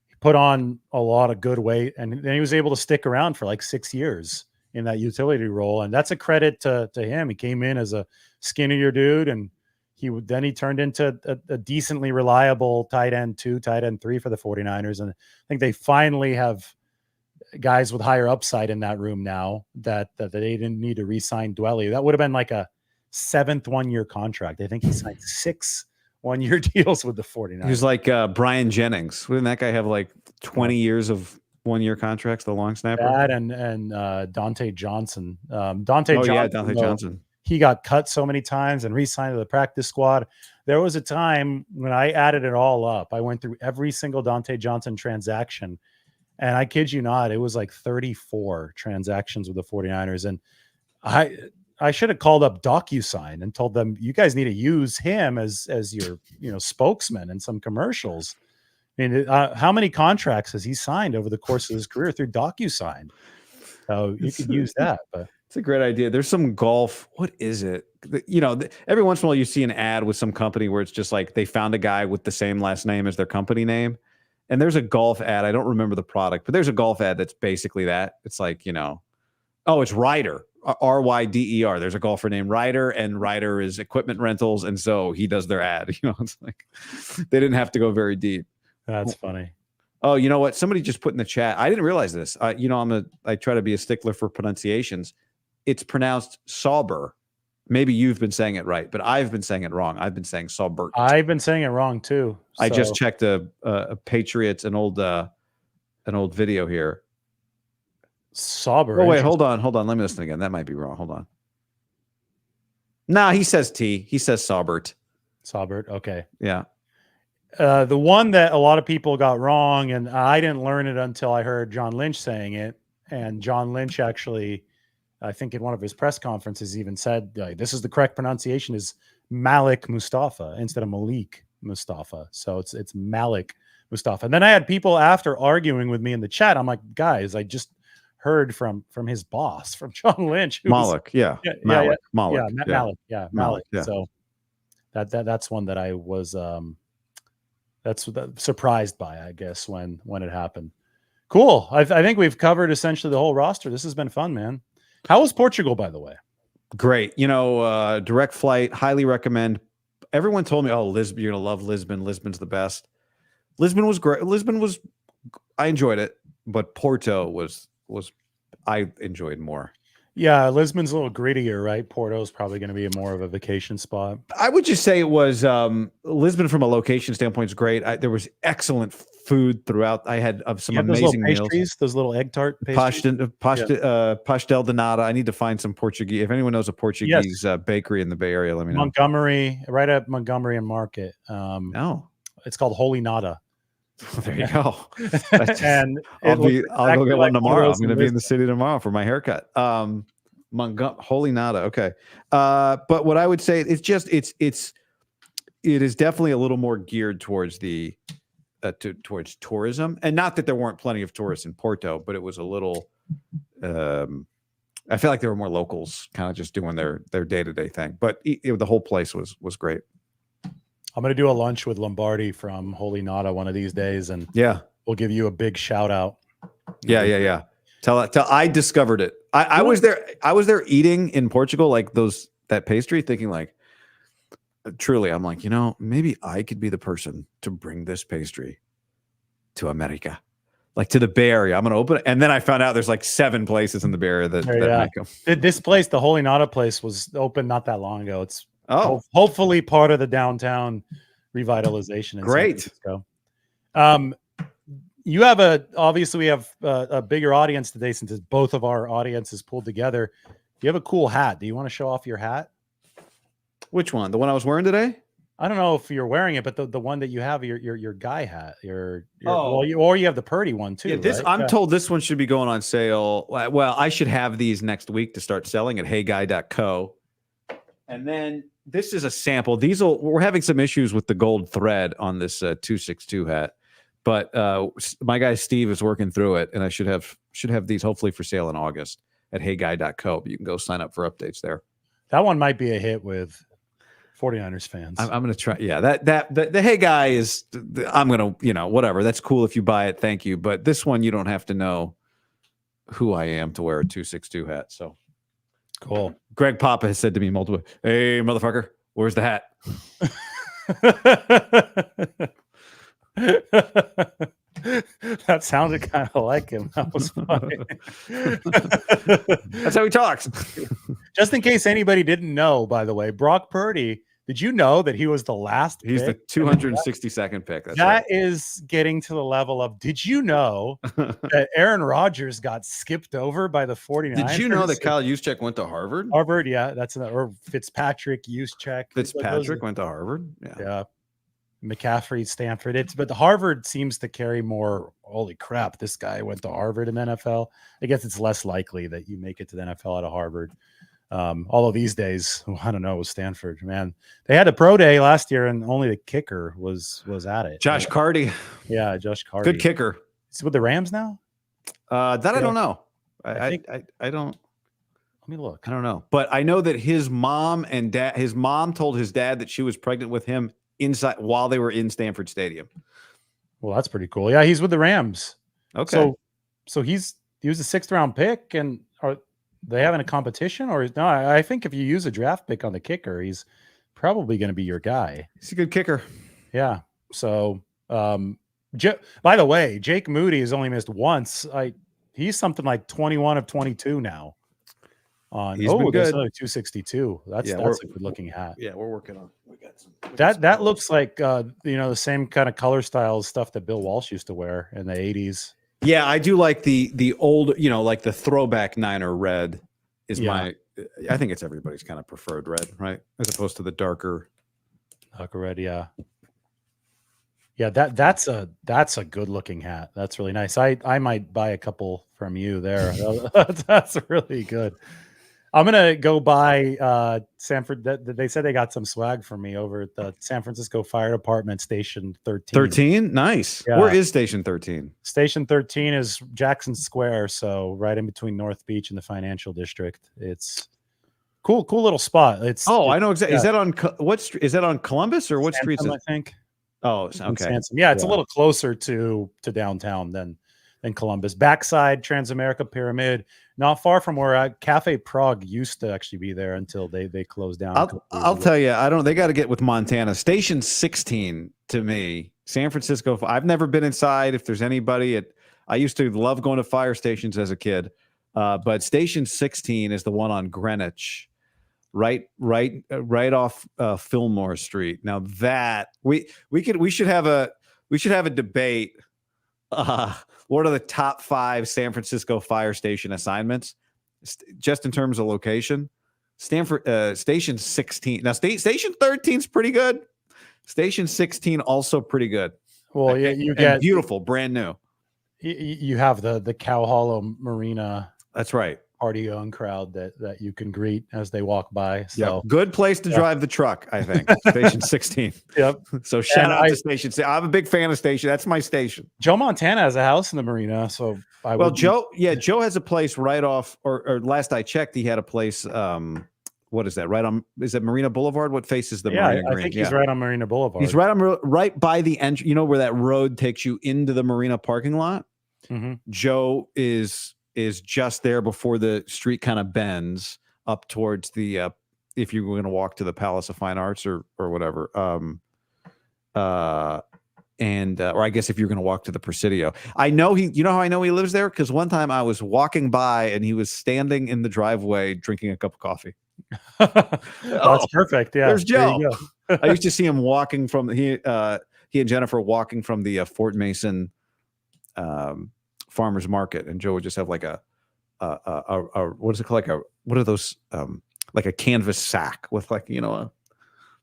he put on a lot of good weight, and then he was able to stick around for like 6 years in that utility role, and that's a credit to him. He came in as a skinnier dude, and he turned into a decently reliable tight end 2, tight end 3 for the 49ers, and I think they finally have guys with higher upside in that room now that they didn't need to re-sign Dwelly. That would have been like a 7th 1-year contract. I think he signed 6 1-year deals with the 49ers. He was like Brian Jennings. Wouldn't that guy have like 20 years of 1-year contracts, the long snapper? That and Dante Johnson. Dante Johnson. He got cut so many times and re-signed to the practice squad. There was a time when I added it all up. I went through every single Dante Johnson transaction, and I kid you not, it was like 34 transactions with the 49ers. And I should have called up DocuSign and told them, you guys need to use him as your spokesman in some commercials. I mean, how many contracts has he signed over the course of his career through DocuSign? So you could use that. But it's a great idea. There's some golf. What is it? Every once in a while you see an ad with some company where it's just like they found a guy with the same last name as their company name. And there's a golf ad. I don't remember the product, but there's a golf ad that's basically that. It's like, it's Ryder, RYDER. There's a golfer named Ryder, and Ryder is equipment rentals. And so he does their ad. It's like they didn't have to go very deep. That's funny. Oh, you know what? Somebody just put in the chat. I didn't realize this. I try to be a stickler for pronunciations. It's pronounced Sauber. Maybe you've been saying it right, but I've been saying it wrong. I've been saying Saubert. I've been saying it wrong too. So. I just checked a Patriots, an old video here. Sauber. Oh wait, hold on. Let me listen again. That might be wrong. Hold on. Nah, he says T. He says Saubert. Saubert. Okay. Yeah. The one that a lot of people got wrong, and I didn't learn it until I heard John Lynch saying it. And John Lynch actually, I think in one of his press conferences, even said, this is the correct pronunciation, is Malik Mustafa instead of Malik Mustafa. So it's Malik Mustafa. And then I had people after arguing with me in the chat. I'm like, guys, I just heard from his boss, from John Lynch. Malik. Malik. Malik. So that's one that I was surprised by, I guess, when it happened. Cool. I think we've covered essentially the whole roster. This has been fun, man. How was Portugal, by the way? Great. Direct flight, highly recommend. Everyone told me, Lisbon, you're going to love Lisbon. Lisbon's the best. Lisbon was great. I enjoyed it, but Porto I enjoyed more. Yeah, Lisbon's a little grittier, right? Porto's probably going to be more of a vacation spot. I would just say it was Lisbon from a location standpoint is great. There was excellent food throughout. I had some amazing meals. Those little egg tart pastries. Pastel de nata. I need to find some Portuguese. If anyone knows a Portuguese bakery in the Bay Area, let me know. Montgomery, right at Montgomery and Market. It's called Holy Nata. There you go. And I'll go get one tomorrow. I'm going to be in the city tomorrow for my haircut. Holy Nata. Okay. But what I would say it is definitely a little more geared towards towards tourism, and not that there weren't plenty of tourists in Porto, but it was a little. I feel like there were more locals, kind of just doing their day-to-day thing. But the whole place was great. I'm going to do a lunch with Lombardi from Holy Nata one of these days, and we'll give you a big shout out. Yeah. Tell I discovered it. I was there eating in Portugal, like that pastry, thinking like, truly, I'm like, maybe I could be the person to bring this pastry to America, like to the Bay Area. I'm going to open it. And then I found out there's like 7 places in the Bay Area that make them. This place, the Holy Nata place, was open not that long ago. It's hopefully part of the downtown revitalization in Great. San Francisco. You have obviously we have a bigger audience today since both of our audiences pulled together. You have a cool hat. Do you want to show off your hat? Which one? The one I was wearing today? I don't know if you're wearing it, but the one that you have, your guy hat, or you have the Purdy one too. Yeah, right? I'm told this one should be going on sale. Well, I should have these next week to start selling at heyguy.co. And then this is a sample. We're having some issues with the gold thread on this 262 hat, but my guy Steve is working through it, and I should have these hopefully for sale in August. at heyguy.co. You can go sign up for updates there. That one might be a hit with 49ers fans. I'm going to try. Yeah, the Hey Guy is, I'm going to, whatever. That's cool if you buy it. Thank you. But this one, you don't have to know who I am to wear a 262 hat. So cool. Greg Papa has said to me multiple, hey, motherfucker, where's the hat? That sounded kind of like him. That was funny. That's how he talks. Just in case anybody didn't know, by the way, Brock Purdy, did you know that he was the last He's pick? the 262nd pick. That's right. Is getting to the level of, did you know that Aaron Rodgers got skipped over by the 49ers? Did you know that Kyle Juszczyk went to Harvard? Harvard, yeah. That's or Fitzpatrick, Juszczyk. Fitzpatrick went to Harvard? Yeah. McCaffrey, Stanford. But the Harvard seems to carry more. Holy crap, this guy went to Harvard in the NFL. I guess it's less likely that you make it to the NFL out of Harvard. Although these days, I don't know, with Stanford, man, they had a pro day last year and only the kicker was at it. Josh Carty. Yeah, Josh Carty. Good kicker. Is he with the Rams now? I don't know. I don't. Let me look. I don't know, but I know that his mom told his dad that she was pregnant with him inside while they were in Stanford Stadium. Well, that's pretty cool. Yeah, he's with the Rams. Okay. So he was a 6th round pick, and are they having a competition? Or no? I think if you use a draft pick on the kicker, he's probably going to be your guy. He's a good kicker. Yeah. So, by the way, Jake Moody has only missed once. He's something like 21 of 22 now. He's been good. 262. That's a good looking hat. Yeah, we're working on. We got some. That looks like the same kind of color style stuff that Bill Walsh used to wear in the 80s. Yeah, I do like the old, like the throwback Niner red is I think it's everybody's kind of preferred red, right? As opposed to the darker red. Yeah. Yeah, that's a good looking hat. That's really nice. I might buy a couple from you there. That's really good. I'm gonna go buy Sanford. They said they got some swag for me over at the San Francisco Fire Department Station 13. 13, nice. Yeah. Where is Station 13? Station 13 is Jackson Square, so right in between North Beach and the Financial District. It's cool little spot. I know exactly. Yeah. Is that on what street? Is that on Columbus or what street? I think. Oh, okay. Yeah, it's a little closer to downtown than Columbus. Backside Transamerica Pyramid, not far from where Cafe Prague used to actually be there until they closed down. I'll tell you, they got to get with Montana. Station 16 to me, San Francisco. I've never been inside. If there's anybody I used to love going to fire stations as a kid, but Station 16 is the one on Greenwich. Right off Fillmore Street. Now that we should have a debate. What are the top 5 San Francisco fire station assignments, just in terms of location? Station 16. Now Station 13 is pretty good. Station 16 also pretty good. Well, yeah, you get beautiful, brand new. You have the Cow Hollow Marina. That's right. Party young crowd that you can greet as they walk by. So good place to drive the truck, I think. Station 16. Yep. So shout out to Station. I'm a big fan of Station. That's my station. Joe Montana has a house in the marina, so Joe has a place right off, or last I checked, he had a place. What is that? Right on? Is it Marina Boulevard? What faces the Marina Green? I think he's right on Marina Boulevard. He's right by the entry. You know where that road takes you into the marina parking lot. Mm-hmm. Joe is just there before the street kind of bends up towards the if you're going to walk to the Palace of Fine Arts or whatever, or I guess if you're going to walk to the Presidio. I know how I know he lives there, because one time I was walking by and he was standing in the driveway drinking a cup of coffee. That's perfect. Yeah, there's Joe. There I used to see him walking from he and Jennifer walking from the Fort Mason farmers market, and Joe would just have like a what is it called? What are those like a canvas sack with a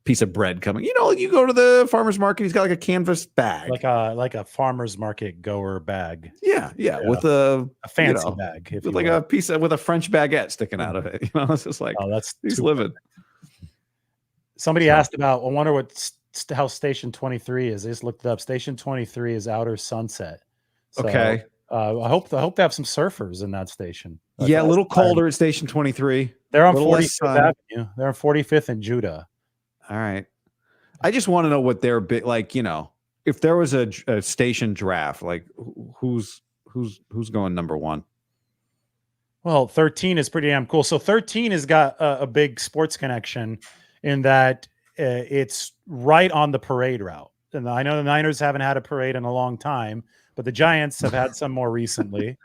piece of bread coming. You go to the farmer's market, he's got like a canvas bag. Like a farmer's market goer bag. Yeah. With a fancy bag. With like a piece with a French baguette sticking out of it. It's just like, he's living. Somebody asked about, I wonder how Station 23 is. I just looked it up. Station 23 is Outer Sunset. So okay. I hope they have some surfers in that station. Yeah, a little colder at Station 23. They're on Little less 45th sun. Avenue. They're on 45th and Judah. All right. I just want to know what their bit like. If there was a station draft, like who's going number one? Well, 13 is pretty damn cool. So 13 has got a big sports connection in that it's right on the parade route. And I know the Niners haven't had a parade in a long time, but the Giants have had some more recently.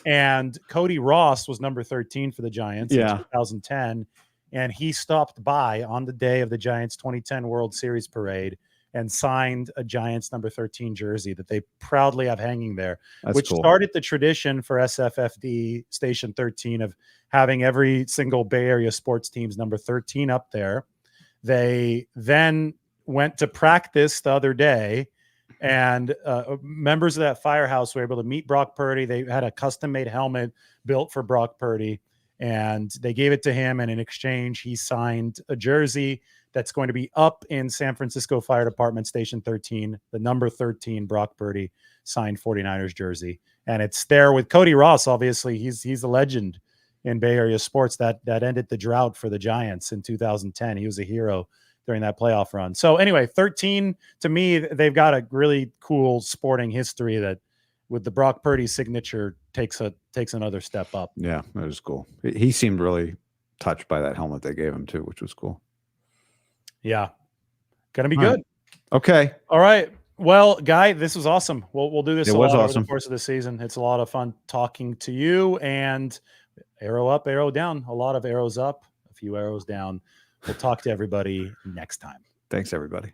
And Cody Ross was number 13 for the Giants in 2010. And he stopped by on the day of the Giants 2010 World Series parade and signed a Giants number 13 jersey that they proudly have hanging there, which cool. Started the tradition for SFFD Station 13 of having every single Bay Area sports team's number 13 up there. They then went to practice the other day, and members of that firehouse were able to meet Brock Purdy. They had a custom-made helmet built for Brock Purdy, and they gave it to him, and in exchange, he signed a jersey that's going to be up in San Francisco Fire Department Station 13, the number 13 Brock Purdy signed 49ers jersey. And it's there with Cody Ross. Obviously, he's a legend in Bay Area sports that ended the drought for the Giants in 2010. He was a hero during that playoff run. So anyway, 13, to me, they've got a really cool sporting history that with the Brock Purdy signature takes another step up. Yeah, that was cool. He seemed really touched by that helmet they gave him too, which was cool. Yeah. Gonna be good. Okay. All right. Well, Guy, this was awesome. We'll do this over the course of the season. It's a lot of fun talking to you, and arrow up, arrow down. A lot of arrows up, a few arrows down. We'll talk to everybody next time. Thanks, everybody.